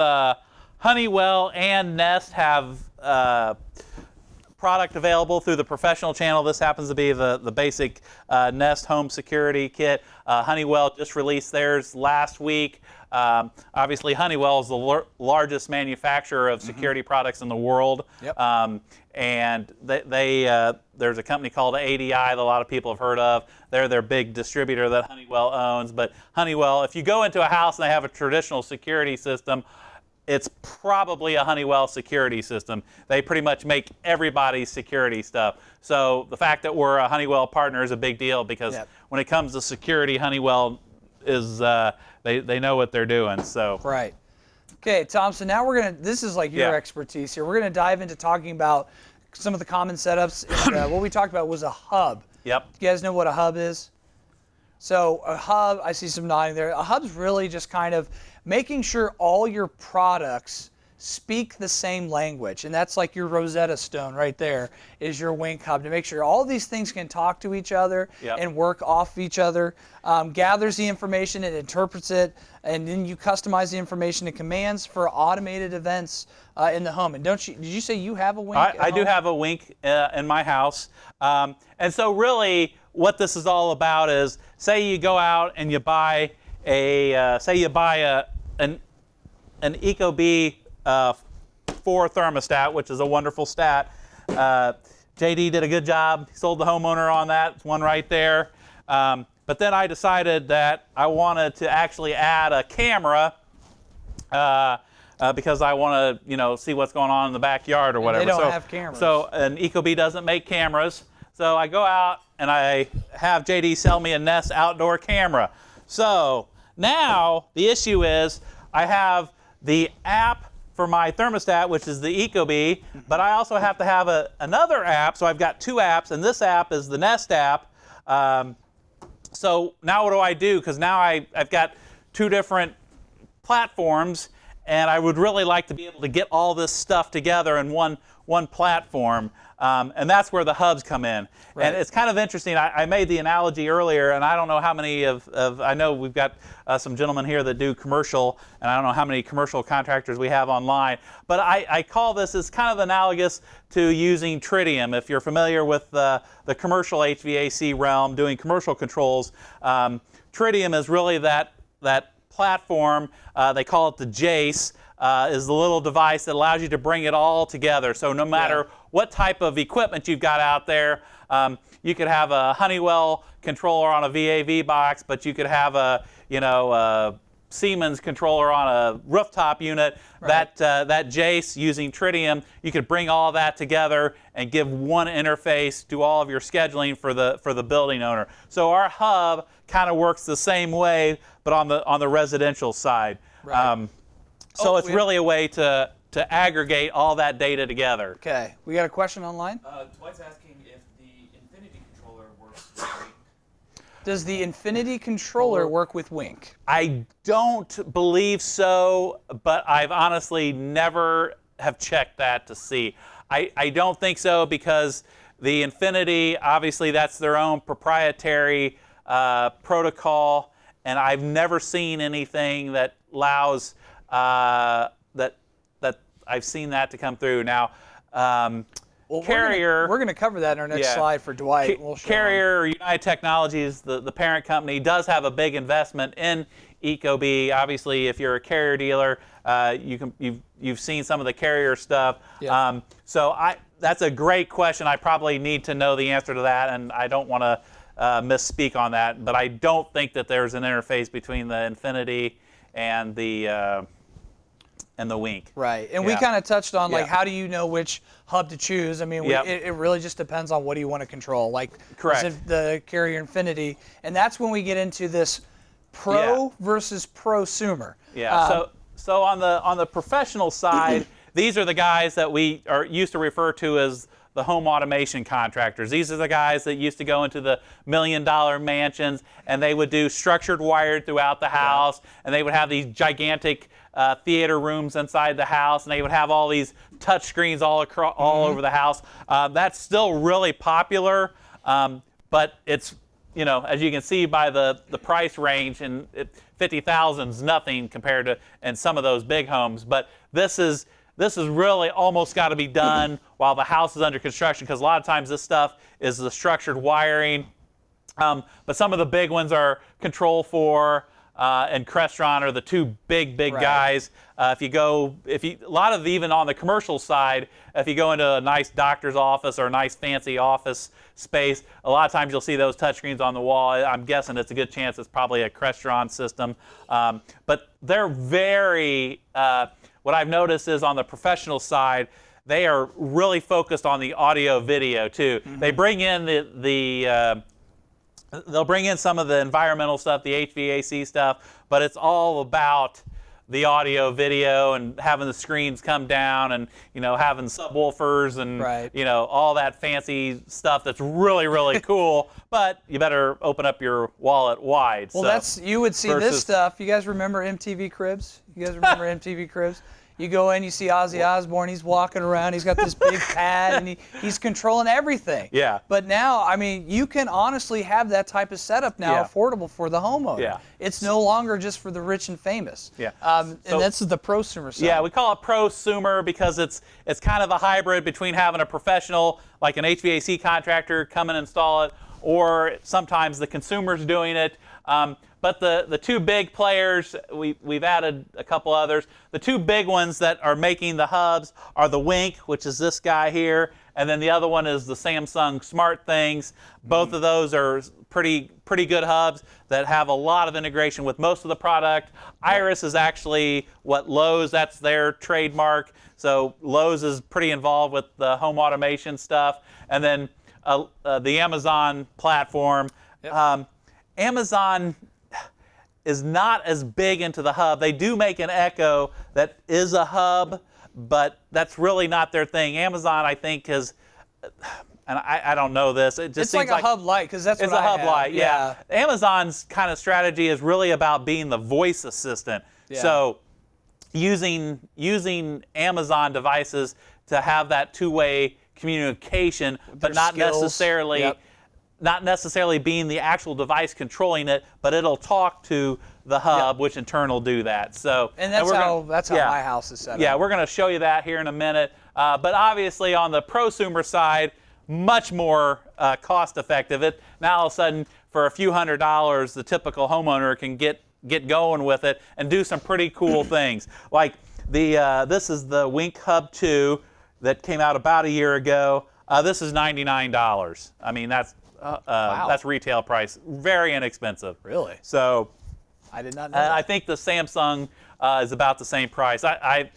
Honeywell and Nest have product available through the professional channel. This happens to be the basic Nest home security kit. Honeywell just released theirs last week. Obviously, Honeywell is the largest manufacturer of security products in the world. Yep. And there's a company called ADI that a lot of people have heard of. They're their big distributor that Honeywell owns. But Honeywell, if you go into a house and they have a traditional security system, it's probably a Honeywell security system. They pretty much make everybody's security stuff. So the fact that we're a Honeywell partner is a big deal, because when it comes to security, Honeywell is they know what they're doing. So right. Okay, Tom. So now this is like your expertise here. We're gonna dive into talking about some of the common setups. And, what we talked about was a hub. Yep. You guys know what a hub is? So a hub, I see some nodding there. A hub's really just kind of making sure all your products speak the same language. And that's like your Rosetta Stone right there, is your Wink hub, to make sure all these things can talk to each other and work off each other, gathers the information and interprets it, and then you customize the information to commands for automated events in the home. And did you say you have a Wink? I do have a Wink in my house. And so really what this is all about is, say you go out and you buy an Ecobee 4 thermostat, which is a wonderful stat. JD did a good job. He sold the homeowner on that. It's one right there. But then I decided that I wanted to actually add a camera because I want to, see what's going on in the backyard or whatever. They don't have cameras. So an Ecobee doesn't make cameras. So I go out and I have JD sell me a Nest outdoor camera. So now the issue is I have the app for my thermostat, which is the Ecobee, but I also have to have another app. So I've got 2 apps, and this app is the Nest app. So now what do I do? Because now I've got 2 different platforms, and I would really like to be able to get all this stuff together in one platform. And that's where the hubs come in. Right. And it's kind of interesting. I made the analogy earlier, and I don't know how many I know we've got some gentlemen here that do commercial, and I don't know how many commercial contractors we have online. But I call this as kind of analogous to using tritium. If you're familiar with the commercial HVAC realm, doing commercial controls, tritium is really that platform. They call it the Jace. Is the little device that allows you to bring it all together. So no matter what type of equipment you've got out there, you could have a Honeywell controller on a VAV box, but you could have a Siemens controller on a rooftop unit. Right. That Jace using tritium, you could bring all that together and give one interface to all of your scheduling for the building owner. So our hub kind of works the same way, but on the residential side. Right. So it's really a way to aggregate all that data together. Okay, we got a question online? Dwight's asking if the Infinity controller works with Wink. Does the Infinity controller work with Wink? I don't believe so, but I've honestly never have checked that to see. I don't think so, because the Infinity, obviously that's their own proprietary protocol, and I've never seen anything that allows that I've seen that to come through. Now, Carrier. We're going to cover that in our next slide for Dwight. We'll show Carrier, United Technologies, the parent company, does have a big investment in Ecobee. Obviously, if you're a Carrier dealer, you've seen some of the Carrier stuff. Yeah. So that's a great question. I probably need to know the answer to that, and I don't want to misspeak on that. But I don't think that there's an interface between the Infinity and the Wink. Right, and we kind of touched on how do you know which hub to choose? I mean, it really just depends on what do you want to control. Like, correct. The Carrier Infinity, and that's when we get into this pro versus prosumer. Yeah. So on the professional side, these are the guys that we used to refer to as the home automation contractors. These are the guys that used to go into the $1 million mansions, and they would do structured wired throughout the house, and they would have these gigantic theater rooms inside the house, and they would have all these touch screens all over the house. That's still really popular, but it's, as you can see by the price range, and 50,000 is nothing compared to in some of those big homes. But this is really almost got to be done while the house is under construction, because a lot of times this stuff is the structured wiring. But some of the big ones are Control4 and Crestron are the 2 big guys. A lot of even on the commercial side, if you go into a nice doctor's office or a nice fancy office space, a lot of times you'll see those touchscreens on the wall. I'm guessing it's a good chance it's probably a Crestron system. But they're very, what I've noticed is on the professional side, they are really focused on the audio video too. Mm-hmm. They bring in they'll bring in some of the environmental stuff, the HVAC stuff, but it's all about the audio video and having the screens come down and having subwoofers and all that fancy stuff that's really, really cool. But you better open up your wallet wide. Well, you would see this stuff. You guys remember MTV Cribs? You guys remember MTV Cribs? You go in, you see Ozzy Osbourne, he's walking around, he's got this big pad, and he's controlling everything. Yeah. But now, I mean, you can honestly have that type of setup now affordable for the homeowner. Yeah. It's no longer just for the rich and famous. Yeah. And that's the prosumer side. Yeah, we call it prosumer because it's kind of a hybrid between having a professional, like an HVAC contractor, come and install it, or sometimes the consumer's doing it. But the two big players, we've added a couple others. The two big ones that are making the hubs are the Wink, which is this guy here, and then the other one is the Samsung SmartThings. Both of those are pretty good hubs that have a lot of integration with most of the product. Iris is actually what Lowe's, that's their trademark. So Lowe's is pretty involved with the home automation stuff. And then the Amazon platform. Yep. Amazon is not as big into the hub. They do make an Echo that is a hub, but that's really not their thing. Amazon, I think, is, and I don't know this. It just It's seems like a hub light, because that's it's what a I hub have. light. Yeah. Amazon's kind of strategy is really about being the voice assistant. Yeah. So using Amazon devices to have that two-way communication, but their not skills. necessarily. Yep. Not necessarily being the actual device controlling it, but it'll talk to the hub, which in turn will do that. So, And that's we're how yeah. my house is set up. Yeah, we're going to show you that here in a minute. But obviously, on the prosumer side, much more cost effective. Now all of a sudden, for a few $100s, the typical homeowner can get going with it and do some pretty cool things. Like this is the Wink Hub 2 that came out about a year ago. This is $99. I mean, that's retail price. Very inexpensive. Really? So I did not know that. I think the Samsung is about the same price. I've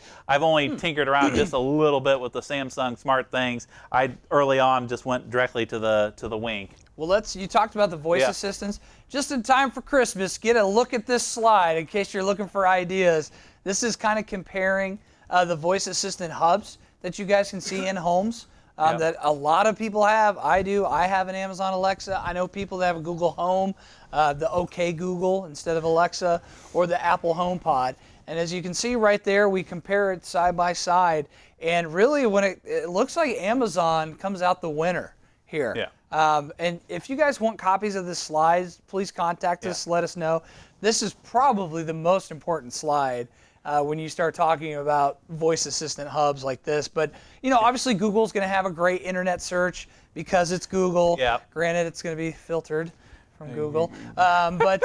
only tinkered around just a little bit with the Samsung SmartThings. I early on just went directly to the Wink. Well, you talked about the voice Yeah. assistants. Just in time for Christmas, get a look at this slide in case you're looking for ideas. This is kind of comparing the voice assistant hubs that you guys can see in homes. That a lot of people have. I do. I have an Amazon Alexa. I know people that have a Google Home, the OK Google instead of Alexa, or the Apple HomePod. And as you can see right there, we compare it side by side. And really, when it looks like Amazon comes out the winner here. Yeah. And if you guys want copies of the slides, please contact us. Let us know. This is probably the most important slide when you start talking about voice assistant hubs like this. But, obviously Google's going to have a great internet search because it's Google. Yeah. Granted, it's going to be filtered from Google. But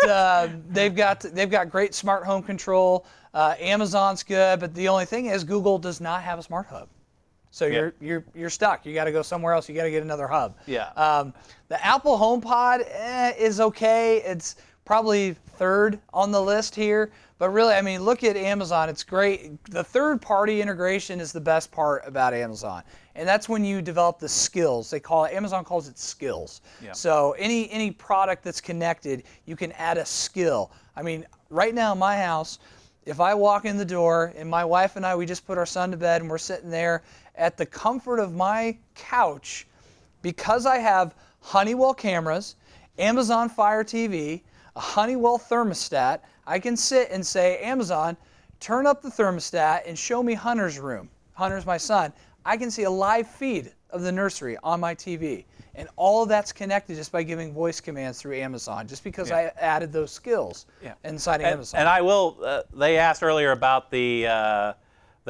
they've got great smart home control. Amazon's good, but the only thing is Google does not have a smart hub. So you're stuck. You got to go somewhere else. You got to get another hub. Yeah. The Apple HomePod is okay. It's probably third on the list here. But really, I mean, look at Amazon. It's great. The third-party integration is the best part about Amazon. And that's when you develop the skills. Amazon calls it skills. Yeah. So any product that's connected, you can add a skill. I mean, right now in my house, if I walk in the door and my wife and I, we just put our son to bed and we're sitting there at the comfort of my couch, because I have Honeywell cameras, Amazon Fire TV, a Honeywell thermostat, I can sit and say, Amazon, turn up the thermostat and show me Hunter's room. Hunter's my son. I can see a live feed of the nursery on my TV. And all of that's connected just by giving voice commands through Amazon, just because I added those skills inside Amazon. And I will, they asked earlier about the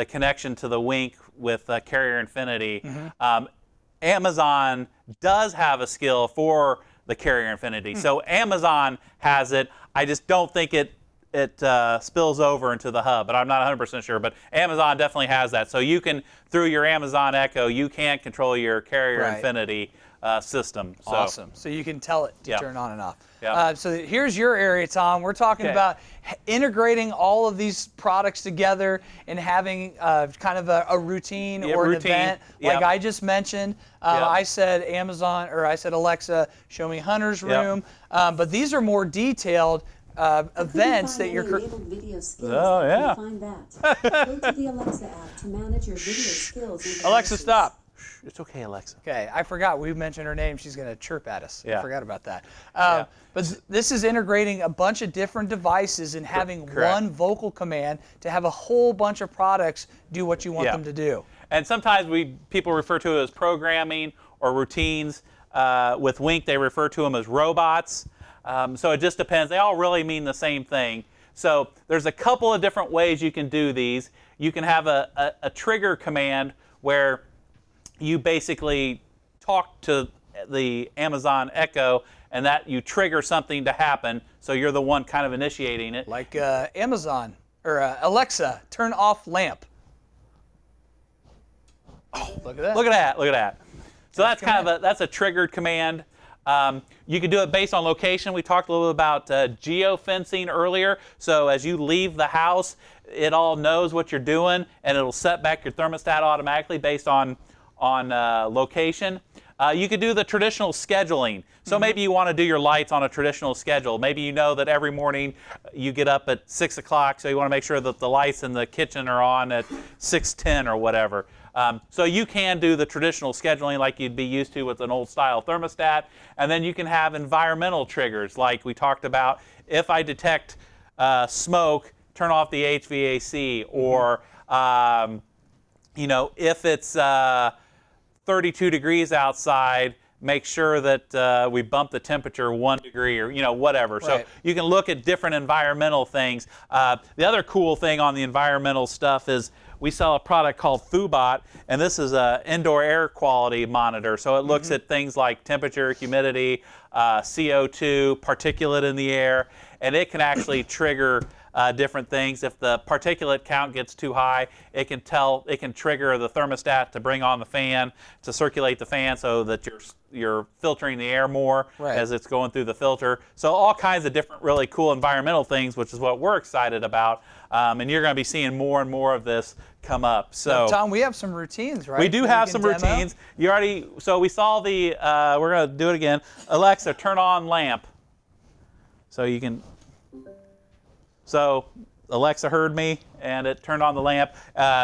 connection to the Wink with Carrier Infinity. Mm-hmm. Amazon does have a skill for the Carrier Infinity. So Amazon has it. I just don't think it spills over into the hub, but I'm not 100% sure. But Amazon definitely has that. So you can, through your Amazon Echo, you can control your Carrier Infinity system. So. Awesome. So you can tell it to Yeah. turn on and off. Yeah. So here's your area, Tom. We're talking about integrating all of these products together and having kind of a routine or an event, like I just mentioned. I said I said Alexa, show me Hunter's room. But these are more detailed events that you're. Video skills. Oh, yeah. Find that. Go to the Alexa app to manage your video skills. and Alexa, devices. stop. It's okay, Alexa. Okay, I forgot. We mentioned her name. She's going to chirp at us. Yeah. I forgot about that. But this is integrating a bunch of different devices and having one vocal command to have a whole bunch of products do what you want them to do. And sometimes people refer to it as programming or routines. With Wink, they refer to them as robots. So it just depends. They all really mean the same thing. So there's a couple of different ways you can do these. You can have a trigger command where you basically talk to the Amazon Echo, and that you trigger something to happen, so you're the one kind of initiating it. Like Amazon or Alexa, turn off lamp. Oh, look at that. Look at that, look at that. So that's kind of that's a triggered command. You can do it based on location. We talked a little bit about geofencing earlier. So as you leave the house, it all knows what you're doing, and it'll set back your thermostat automatically based on location. You could do the traditional scheduling. So maybe you want to do your lights on a traditional schedule. Maybe you know that every morning you get up at 6 o'clock, so you want to make sure that the lights in the kitchen are on at 6:10 or whatever. So you can do the traditional scheduling like you'd be used to with an old style thermostat, and then you can have environmental triggers like we talked about. If I detect smoke, turn off the HVAC, or if it's 32 degrees outside, make sure that we bump the temperature 1 degree or whatever. Right. So you can look at different environmental things. The other cool thing on the environmental stuff is we sell a product called Foobot, and this is an indoor air quality monitor. So it looks at things like temperature, humidity, CO2, particulate in the air, and it can actually trigger different things. If the particulate count gets too high, it can trigger the thermostat to bring on the fan, to circulate the fan so that you're filtering the air more as it's going through the filter. So all kinds of different really cool environmental things, which is what we're excited about. And you're going to be seeing more and more of this come up. So now, Tom, we have some routines, right? we do have some routines. So we saw we're going to do it again. Alexa, turn on lamp. So you can. So Alexa heard me, and it turned on the lamp.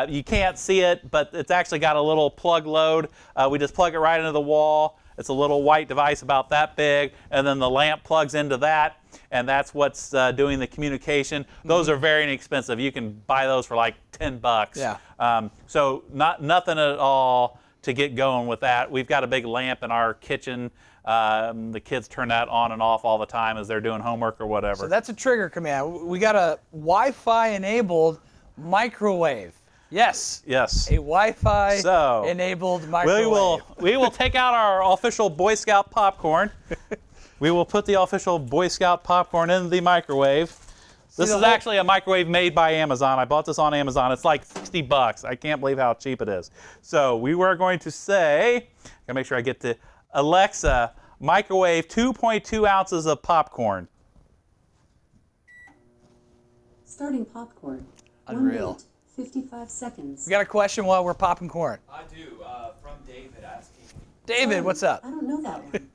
You can't see it, but it's actually got a little plug load. We just plug it right into the wall. It's a little white device about that big, and then the lamp plugs into that, and that's what's doing the communication. Those are very inexpensive. You can buy those for like $10. Yeah. So nothing at all to get going with that. We've got a big lamp in our kitchen. The kids turn that on and off all the time as they're doing homework or whatever. So that's a trigger command. We got a Wi-Fi enabled microwave. Yes. Yes. A Wi-Fi enabled microwave. We will take out our official Boy Scout popcorn. We will put the official Boy Scout popcorn in the microwave. This is actually a microwave made by Amazon. I bought this on Amazon. It's like $60. I can't believe how cheap it is. So we were going to say, gotta make sure I get to Alexa, microwave 2.2 ounces of popcorn. Starting popcorn. Unreal. 1 minute, 55 seconds. We got a question while we're popping corn. I do, from David asking, David, what's up? I don't know that one.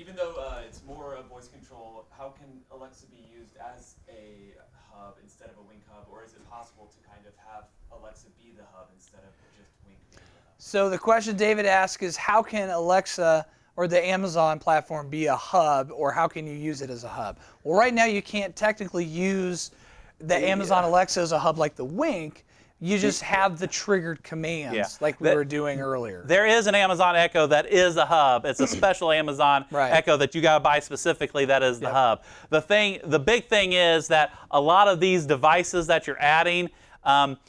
even though it's more voice control, how can Alexa be used as a hub instead of a Wink hub, or is it possible to kind of have Alexa be the hub instead of just Wink being the hub? So the question David asked is, how can Alexa or the Amazon platform be a hub, or how can you use it as a hub? Well, right now you can't technically use the Amazon Alexa as a hub like the Wink. You just have the triggered commands like we were doing earlier. There is an Amazon Echo that is a hub. It's a special Amazon Echo that you got to buy specifically that is the hub. The big thing is that a lot of these devices that you're adding,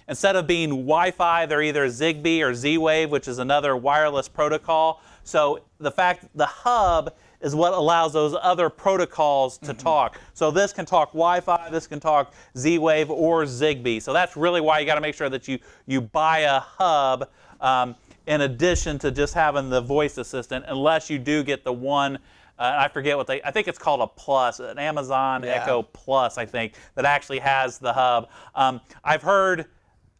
instead of being Wi-Fi, they're either Zigbee or Z-Wave, which is another wireless protocol. So the hub is what allows those other protocols to talk. So this can talk Wi-Fi, this can talk Z-Wave or Zigbee. So that's really why you got to make sure that you buy a hub in addition to just having the voice assistant, unless you do get the one, I forget what I think it's called a Plus, an Amazon Echo Plus, I think, that actually has the hub. I've heard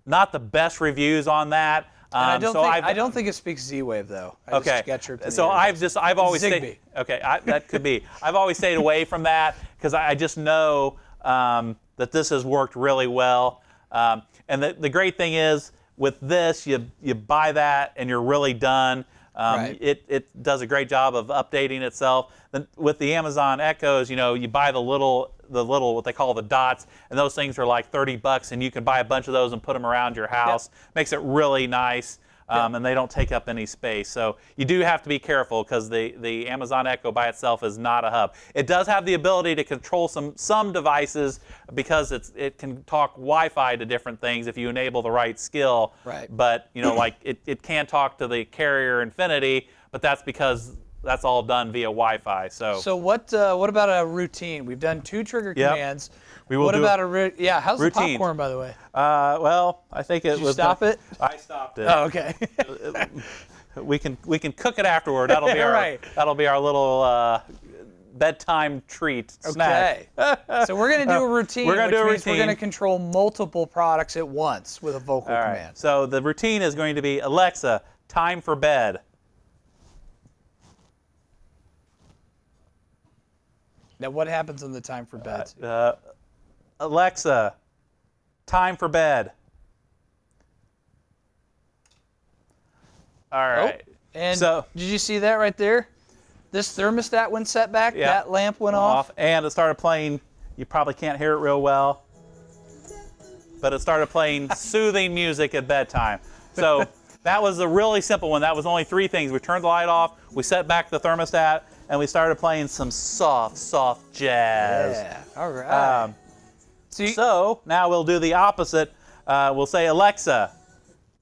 not the best reviews on that. I don't think it speaks Z-Wave though. I just got your opinion. So I've always Zigbee. That could be. I've always stayed away from that because I just know that this has worked really well. And the great thing is with this, you buy that and you're really done. It does a great job of updating itself. Then with the Amazon Echoes, you buy the little what they call the dots, and those things are like $30, and you can buy a bunch of those and put them around your house. Makes it really nice, and they don't take up any space. So you do have to be careful because the Amazon Echo by itself is not a hub. It does have the ability to control some devices because it can talk Wi-Fi to different things if you enable the right skill. Right. But like it can talk to the Carrier Infinity, but that's because that's all done via Wi-Fi. So what about a routine? We've done 2 trigger Yep. commands. We will what do about how's routine. the popcorn, by the way? Well, I think it Did you was. stop it? I stopped it. Oh, okay. We can cook it afterward. That'll be our Right. that'll be our little bedtime treat snack. Okay. So we're going to do a routine. We're gonna do a which means We're routine. going to control multiple products at once with a vocal All right. command. So the routine is going to be Alexa, time for bed. Now, what happens in the time for bed? Alexa, time for bed. All right. And so did you see that right there? This thermostat went set back. Yeah. That lamp went off. and it started playing. You probably can't hear it real well, but it started playing soothing music at bedtime. So that was a really simple one. That was only 3 things. We turned the light off, we set back the thermostat, and we started playing some soft jazz. Yeah. All right. So now we'll do the opposite. We'll say, Alexa,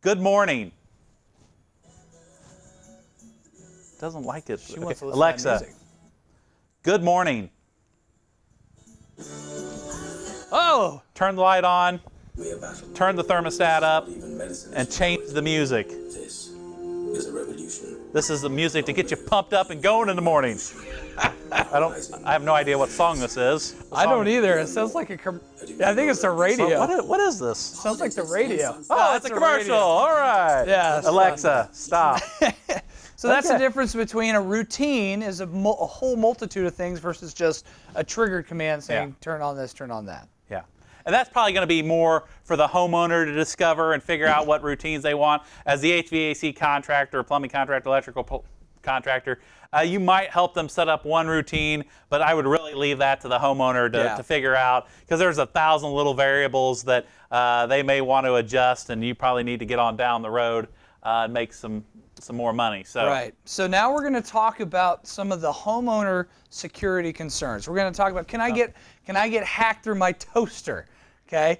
good morning. Doesn't like it. She wants to listen to Alexa, that music. good morning. Oh, Turn the light on, turn the thermostat up, and change the music. This is a revolution. This is the music to get you pumped up and going in the morning. I have no idea what song this is. I don't either. It sounds like I think it's the radio. What is this? Sounds like the radio. Oh, it's a commercial. radio. All right. Yeah, Alexa, stop. So that's the Okay. difference between a routine is a whole multitude of things versus just a triggered command saying Yeah. turn on this, turn on that. Yeah. And that's probably going to be more for the homeowner to discover and figure out what routines they want. As the HVAC contractor, plumbing contractor, electrical contractor, you might help them set up one routine, but I would really leave that to the homeowner to figure out, because there's 1,000 little variables that they may want to adjust, and you probably need to get on down the road and make some more money. So. Right. So now we're going to talk about some of the homeowner security concerns. We're going to talk about can I get hacked through my toaster? Okay.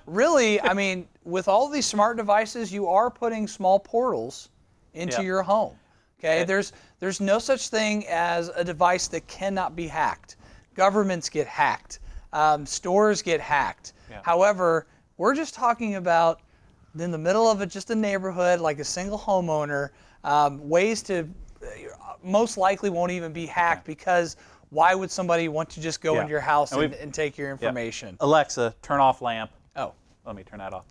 Really, I mean, with all these smart devices, you are putting small portals into Yep. your home. Okay. Okay. There's no such thing as a device that cannot be hacked. Governments get hacked. Stores get hacked. Yeah. However, we're just talking about in the middle of just a neighborhood, like a single homeowner, ways to most likely won't even be hacked because why would somebody want to just go Yeah. into your house And and take your information? Alexa, turn off lamp. Oh, Let me turn that off.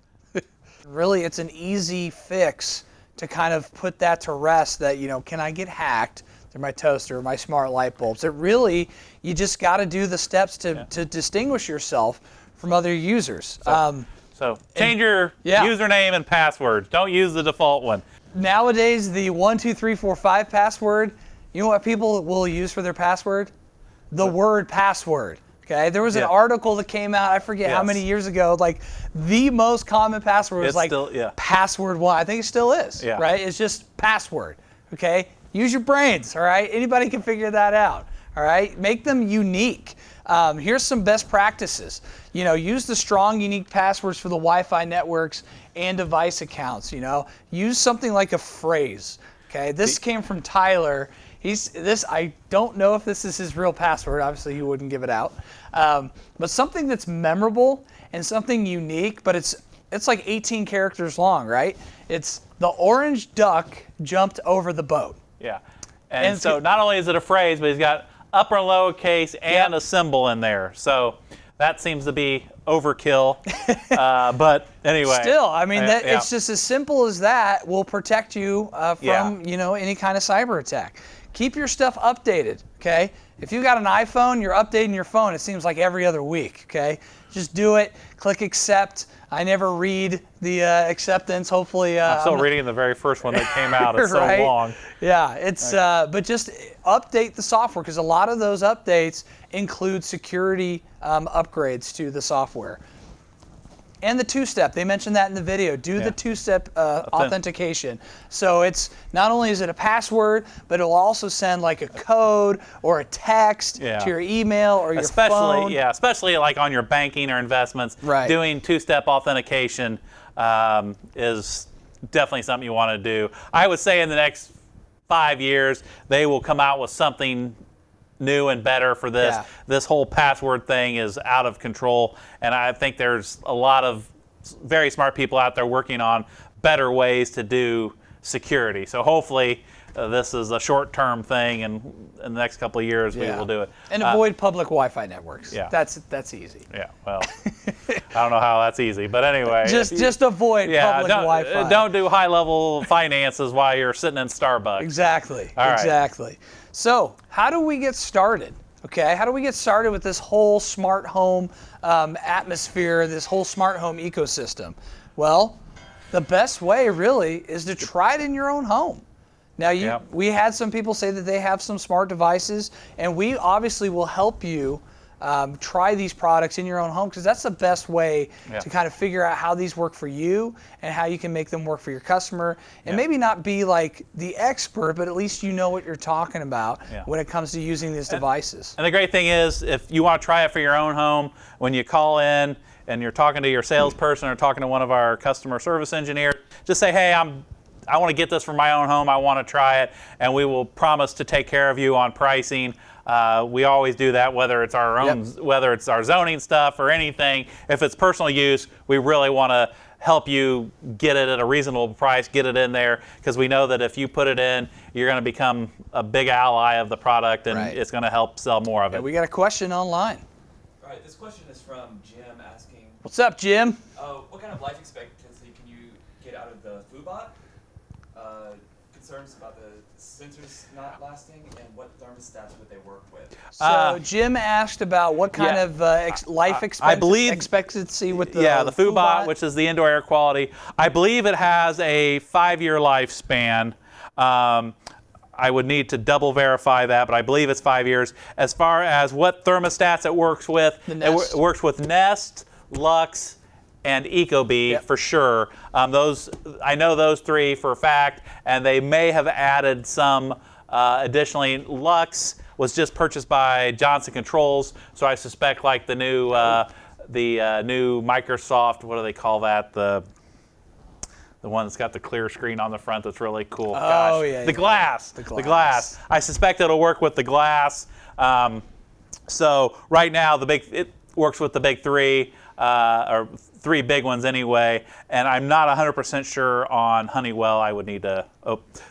really, it's an easy fix to kind of put that to rest that, can I get hacked through my toaster or my smart light bulbs? It really, you just got to do the steps to distinguish yourself from other users. So change your username and password. Don't use the default one. Nowadays, the 1, 2, 3, 4, 5 password, you know what people will use for their password? The word password. Okay, there was an article that came out, I forget how many years ago, like the most common password was password 1. I think it still is, right? It's just password, okay? Use your brains, all right? Anybody can figure that out, all right? Make them unique. Here's some best practices. Use the strong, unique passwords for the Wi-Fi networks and device accounts. Use something like a phrase. Okay, this came from Tyler. I don't know if this is his real password. Obviously, he wouldn't give it out. But something that's memorable and something unique. But it's like 18 characters long, right? It's the orange duck jumped over the boat. Yeah, and so not only is it a phrase, but he's got upper and lowercase and a symbol in there. So that seems to be overkill. But anyway. Still, I mean, it's just as simple as that will protect you from any kind of cyber attack. Keep your stuff updated, okay? If you got an iPhone, you're updating your phone, it seems like every other week, okay? Just do it. Click accept. I never read the acceptance. Hopefully, I'm still reading the very first one that came out. It's right? so long. Yeah, it's but just update the software because a lot of those updates include security upgrades to the software. And the two-step, they mentioned that in the video. Do the two-step authentication. So it's not only is it a password, but it'll also send like a code or a text to your email or your phone. Yeah, especially like on your banking or investments. Right. Doing two-step authentication is definitely something you want to do. I would say in the next 5 years, they will come out with something new and better for this. Yeah. This whole password thing is out of control, and I think there's a lot of very smart people out there working on better ways to do security. So hopefully this is a short-term thing, and in the next couple of years we will do it. And avoid public Wi-Fi networks. Yeah. That's easy. Yeah, well, I don't know how that's easy, but anyway. Just avoid public Wi-Fi. Don't do high-level finances while you're sitting in Starbucks. Exactly. All right. Exactly. So, how do we get started? Okay, how do we get started with this whole smart home atmosphere, this whole smart home ecosystem? Well, the best way really is to try it in your own home. Now, we had some people say that they have some smart devices, and we obviously will help you try these products in your own home, because that's the best way to kind of figure out how these work for you and how you can make them work for your customer, and maybe not be like the expert, but at least you know what you're talking about when it comes to using these devices. And the great thing is, if you want to try it for your own home, when you call in and you're talking to your salesperson or talking to one of our customer service engineers, just say, hey, I want to get this for my own home, I want to try it, and we will promise to take care of you on pricing. We always do that, whether it's our own, whether it's our zoning stuff or anything. If it's personal use, we really want to help you get it at a reasonable price, get it in there, because we know that if you put it in, you're going to become a big ally of the product, and it's going to help sell more of it. We got a question online. All right, this question is from Jim asking, What's up, Jim? what kind of life expectancy can you get out of the FooBot? Concerns about the sensors not lasting, and what thermostats would they work with? So Jim asked about what kind of life expectancy with the the FooBot, which is the indoor air quality. I believe it has a 5-year lifespan. I would need to double verify that, but I believe it's 5 years. As far as what thermostats it works with, it works with Nest, Lux, and Ecobee for sure. I know those three for a fact, and they may have added some additionally. Lux was just purchased by Johnson Controls, so I suspect like the new new Microsoft, what do they call that? The one that's got the clear screen on the front that's really cool. The glass. The glass. I suspect it'll work with the glass. So right now it works with the big three, or three big ones anyway, and I'm not 100% sure on Honeywell. I would need to,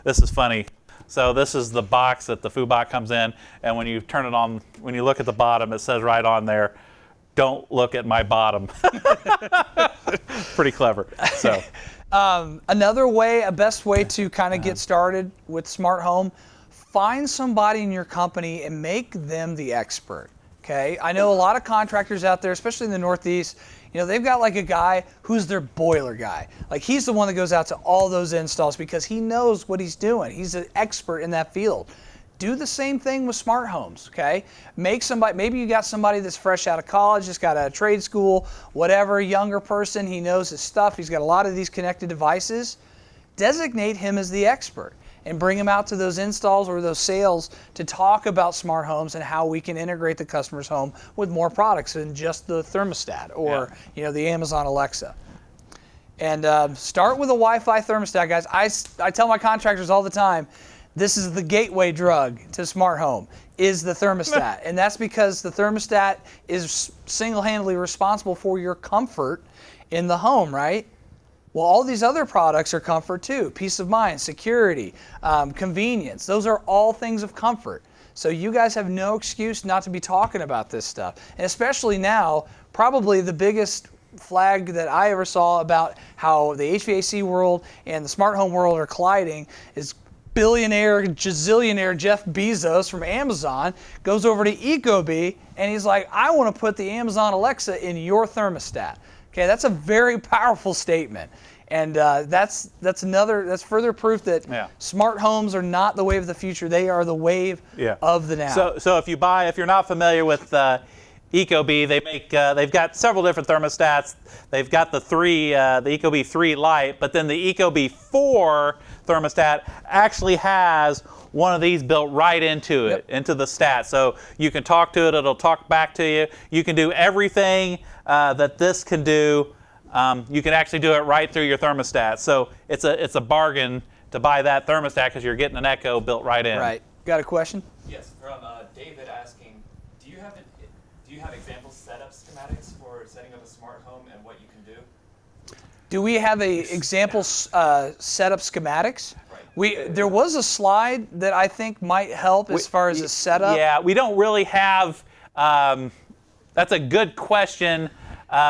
this is funny. So this is the box that the FooBot comes in, and when you turn it on, when you look at the bottom, it says right on there, don't look at my bottom. Pretty clever. So another way, a best way to kind of get started with smart home, find somebody in your company and make them the expert. Okay, I know a lot of contractors out there, especially in the Northeast, they've got like a guy who's their boiler guy. Like he's the one that goes out to all those installs because he knows what he's doing. He's an expert in that field. Do the same thing with smart homes, okay? Maybe you got somebody that's fresh out of college, just got out of trade school, whatever, younger person, he knows his stuff, he's got a lot of these connected devices. Designate him as the expert and bring him out to those installs or those sales to talk about smart homes and how we can integrate the customer's home with more products than just the thermostat or the Amazon Alexa. And start with a Wi-Fi thermostat, guys. I tell my contractors all the time, this is the gateway drug to smart home, is the thermostat. And that's because the thermostat is single-handedly responsible for your comfort in the home, right? Well, all these other products are comfort too. Peace of mind, security, convenience. Those are all things of comfort. So you guys have no excuse not to be talking about this stuff. And especially now, probably the biggest flag that I ever saw about how the HVAC world and the smart home world are colliding is billionaire, gazillionaire Jeff Bezos from Amazon goes over to Ecobee and he's like, I want to put the Amazon Alexa in your thermostat. Okay, that's a very powerful statement, and that's further proof that smart homes are not the wave of the future; they are the wave of the now. So if you're not familiar with Ecobee, they've got several different thermostats. They've got the Ecobee 3 Lite, but then the Ecobee 4 thermostat actually has one of these built right into it, into the stat. So you can talk to it, it'll talk back to you. You can do everything that this can do. You can actually do it right through your thermostat. So it's a bargain to buy that thermostat because you're getting an Echo built right in. Right. Got a question? Yes, from David asking, do you have example setup schematics for setting up a smart home and what you can do? Do we have a example setup schematics? Right. There was a slide that I think might help as far as a setup. Yeah, we don't really have. That's a good question.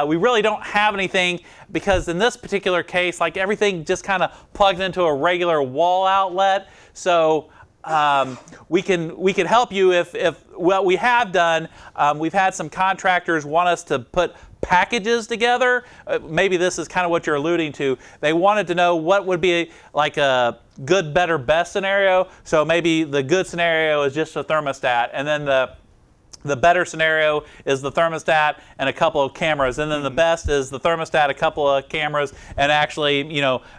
We really don't have anything because in this particular case, like everything just kind of plugs into a regular wall outlet. So we can help you if what we have done. We've had some contractors want us to put packages together. Maybe this is kind of what you're alluding to. They wanted to know what would be like a good, better, best scenario. So maybe the good scenario is just a thermostat, and then the better scenario is the thermostat and a couple of cameras, and then the best is the thermostat, a couple of cameras, and actually,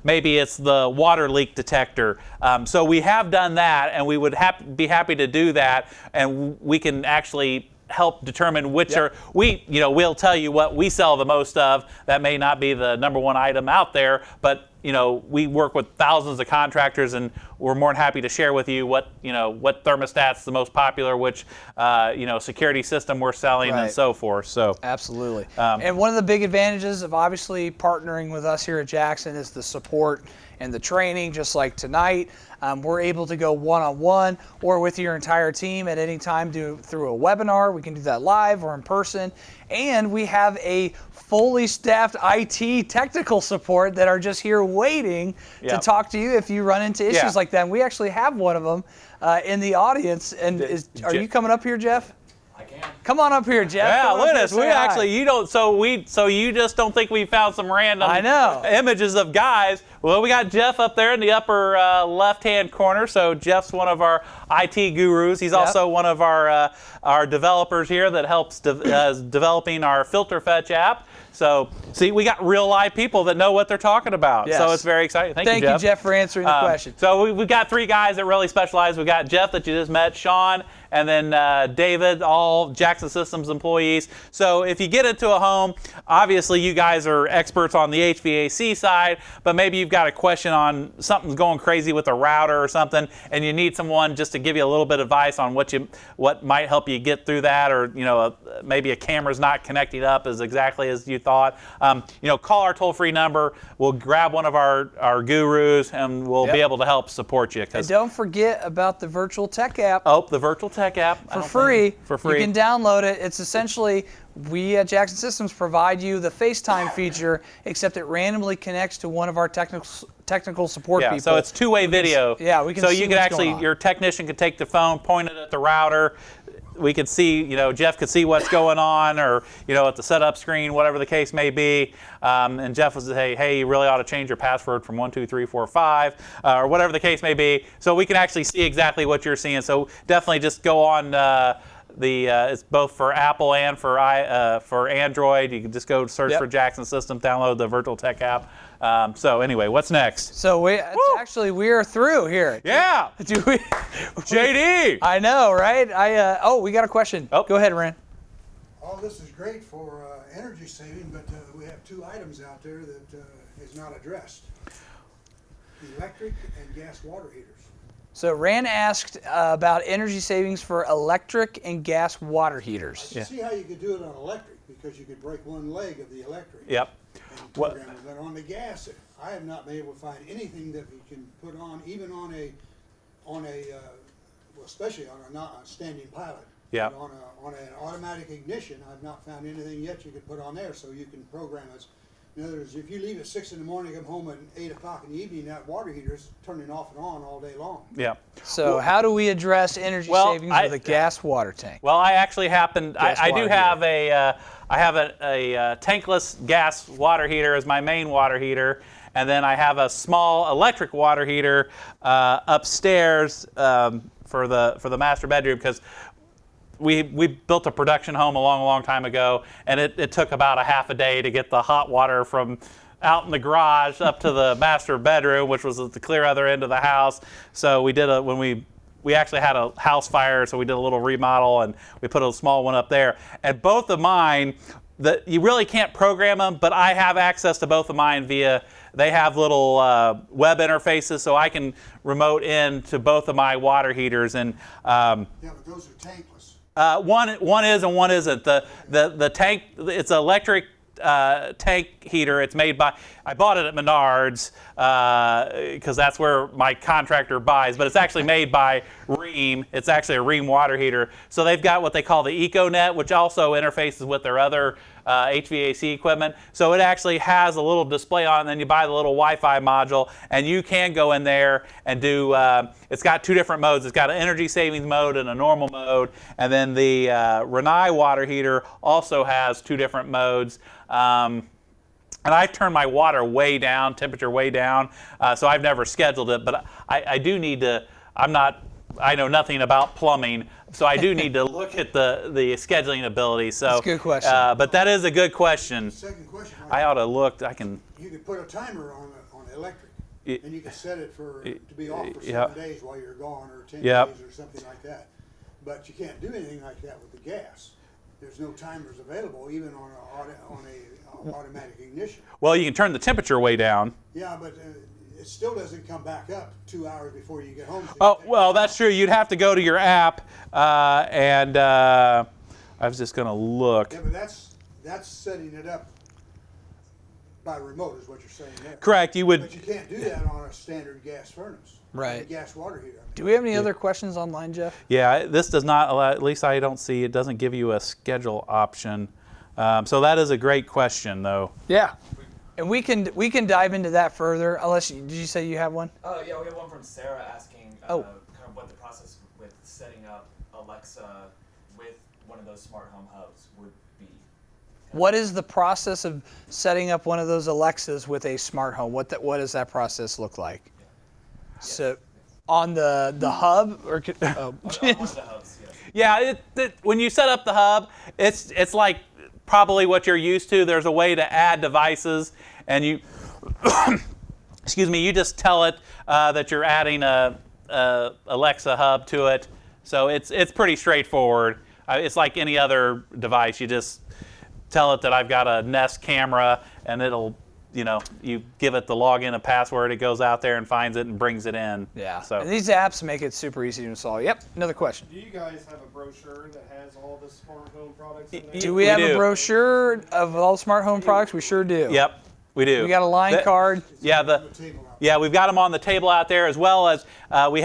maybe it's the water leak detector. So we have done that, and we would be happy to do that, and we can actually help determine which we'll tell you what we sell the most of. That may not be the number one item out there, but we work with thousands of contractors, and we're more than happy to share with you what thermostat's the most popular, which security system we're selling, and so forth. So absolutely. And one of the big advantages of obviously partnering with us here at Jackson is the support and the training. Just like tonight, we're able to go one-on-one or with your entire team at any time through a webinar. We can do that live or in person, and we have a fully staffed IT technical support that are just here waiting to talk to you if you run into issues like that. And we actually have one of them in the audience. And are you coming up here, Jeff? I can. Come on up here, Jeff. Yeah, look at us. Say We hi. actually, you don't. So you just don't think we found some random images of guys? Well, we got Jeff up there in the upper left-hand corner. So Jeff's one of our IT gurus. He's also one of our developers here that helps developing our Filter Fetch app. So, see, we got real live people that know what they're talking about. Yes. So it's very exciting. Thank you, Jeff, for answering the question. So we've got three guys that really specialize. We've got Jeff that you just met, Sean, and then David, all Jackson Systems employees. So if you get into a home, obviously you guys are experts on the HVAC side, but maybe you've got a question on something's going crazy with a router or something, and you need someone just to give you a little bit of advice on what might help you get through that, or maybe a camera's not connecting up as exactly as you thought. Call our toll-free number. We'll grab one of our gurus, and we'll be able to help support you. And don't forget about the Virtual Tech app. Oh, the Virtual Tech app. For free. For free. You can download it. It's essentially, we at Jackson Systems provide you the FaceTime feature, except it randomly connects to one of our technical support people. So it's two-way video. We can so see you can what's actually, going on. your technician could take the phone, point it at the router. We could see, Jeff could see what's going on, or, at the setup screen, whatever the case may be. And Jeff would say, hey, you really ought to change your password from 1, 2, 3, 4, 5, or whatever the case may be. So we can actually see exactly what you're seeing. So definitely just go on it's both for Apple and for Android. You can just go search for Jackson Systems, download the Virtual Tech app. So anyway, what's next? So we are through here. Yeah. Do we? JD. I know, right? We got a question. Oh. Go ahead, Rand. All this is great for energy saving, but we have two items out there that is not addressed: electric and gas water heaters. So Rand asked about energy savings for electric and gas water heaters. I can see how you could do it on electric, because you could break one leg of the electric. Yep. And program it. But on the gas, I have not been able to find anything that we can put on, even on a especially on a not a standing pilot. Yeah. But on an automatic ignition, I've not found anything yet you could put on there, so you can program it. In other words, if you leave at 6 in the morning, come home at 8 o'clock in the evening, that water heater is turning off and on all day long. Yeah. So how do we address energy savings with a gas water tank? Well, I actually happen. I do water have I have a tankless gas water heater as my main water heater, and then I have a small electric water heater upstairs for the master bedroom, because we built a production home a long time ago, and it took about a half a day to get the hot water from out in the garage up to the master bedroom, which was at the clear other end of the house. So we did when we actually had a house fire, so we did a little remodel, and we put a small one up there. And both of mine, you really can't program them, but I have access to both of mine via they have little web interfaces, so I can remote in to both of my water heaters. And Yeah, but those are tankless. one is and one isn't. The tank, it's an electric tank heater. It's made by, I bought it at Menards because that's where my contractor buys, but it's actually made by Rheem. It's actually a Rheem water heater. So they've got what they call the EcoNet, which also interfaces with their other HVAC equipment. So it actually has a little display on, and then you buy the little Wi-Fi module, and you can go in there and do, it's got two different modes. It's got an energy savings mode and a normal mode, and then the Rinnai water heater also has two different modes. And I've turned my water way down, temperature way down, so I've never scheduled it, but I do need to, I know nothing about plumbing, so I do need to look at the scheduling ability. So That's a good question. But that is a good question. Second question, I ought to look. I can. you could put a timer on the electric, Y- and you can set it to be off for 7 Yep. days while you're gone, or 10 Yep. days, or something like that. But you can't do anything like that with the gas. There's no timers available, even on a automatic ignition. Well, you can turn the temperature way down. Yeah, but it still doesn't come back up 2 hours before you get home. So you Oh, take well, it that's out. true. You'd have to go to your app, and I was just going to look. Yeah, but that's setting it up by remote, is what you're saying there. Correct. You would. But you can't do that on a standard gas furnace. Right. A gas water heater. Do we have any other questions online, Jeff? Yeah, this does not allow, at least I don't see, it doesn't give you a schedule option. So that is a great question, though. Yeah. And we can dive into that further. Unless did you say you have one? Yeah, we have one from Sarah asking Oh. kind of what the process with setting up Alexa with one of those smart home hubs would be. What is the process of setting up one of those Alexas with a smart home? What does that process look like? So, on the hub or oh. One of the hubs, yes. Yeah, when you set up the hub, it's like probably what you're used to. There's a way to add devices, and you, excuse me, you just tell it that you're adding a Alexa hub to it. So it's pretty straightforward. It's like any other device. You just tell it that I've got a Nest camera, and it'll, you give it the login and password, it goes out there and finds it and brings it in. Yeah. So And these apps make it super easy to install. Yep. Another question. Do you guys have a brochure that has all the smart home products in there? Do we have a brochure of all smart home products? We sure do. Yep, we do. We got a line card. Yeah, we've got them on the table out there, as well as we've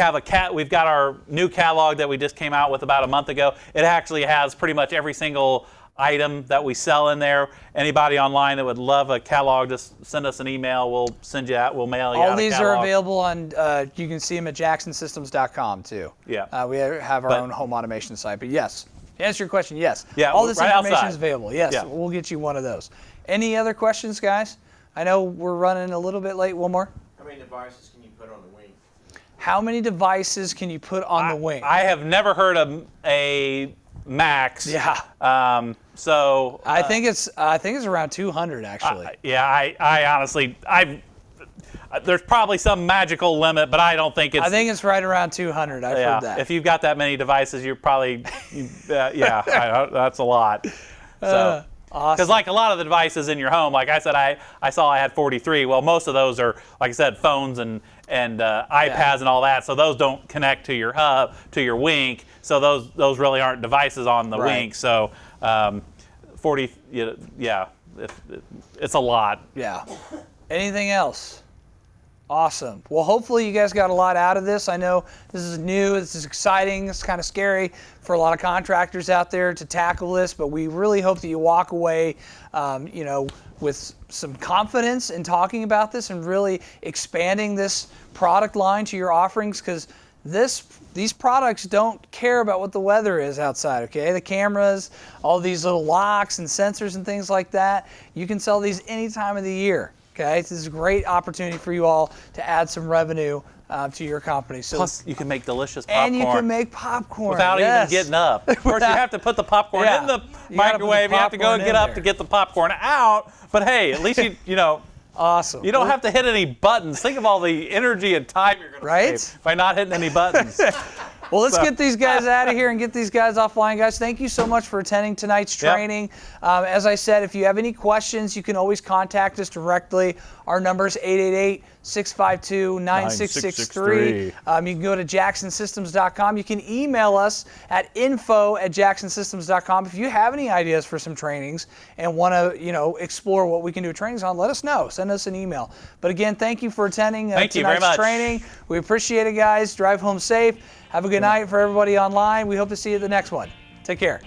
got our new catalog that we just came out with about a month ago. It actually has pretty much every single item that we sell in there. Anybody online that would love a catalog, just send us an email. We'll mail you out a catalog. All these are available on, you can see them at jacksonsystems.com too. Yeah. We have our own home automation site. But yes, to answer your question, yes. Yeah, all this right information outside. is available. Yes, Yeah. we'll get you one of those. Any other questions, guys? I know we're running a little bit late. One more. How many devices can you put on the wing? How many devices can you put on the wing? I have never heard of a max. Yeah. So I think it's around 200 actually. I honestly, there's probably some magical limit, but I don't think it's. I think it's right around 200. I've heard that. If you've got that many devices, you're probably, that's a lot. So, awesome. because like a lot of the devices in your home, like I said, I saw I had 43. Well, most of those are, like I said, phones and iPads and all that. So those don't connect to your hub, to your Wink. So those really aren't devices on the Right. Wink. So 40, it's a lot. Yeah. Anything else? Awesome. Well, hopefully you guys got a lot out of this. I know this is new, this is exciting, it's kind of scary for a lot of contractors out there to tackle this, but we really hope that you walk away, with some confidence in talking about this and really expanding this product line to your offerings, because these products don't care about what the weather is outside, okay? The cameras, all these little locks and sensors and things like that, you can sell these any time of the year, okay? This is a great opportunity for you all to add some revenue to your company. So, Plus, you can make delicious popcorn. and you can make popcorn. without yes. even getting up. Of course, you have to put the popcorn Yeah. in the You gotta put the microwave. You have to go popcorn and in get up there. to get the popcorn out. But hey, at least you know. Awesome. You don't have to hit any buttons. Think of all the energy and time you're going Right? to save by not hitting any buttons. Well, let's get these guys out of here and get these guys offline. Guys, thank you so much for attending tonight's Yep. training. As I said, if you have any questions, you can always contact us directly. Our number is 888-652-9663. You can go to jacksonsystems.com. You can email us at info@jacksonsystems.com. If you have any ideas for some trainings and want to, explore what we can do trainings on, let us know. Send us an email. But again, thank you for attending Thank you very tonight's much. training. We appreciate it, guys. Drive home safe. Have a good night for everybody online. We hope to see you at the next one. Take care.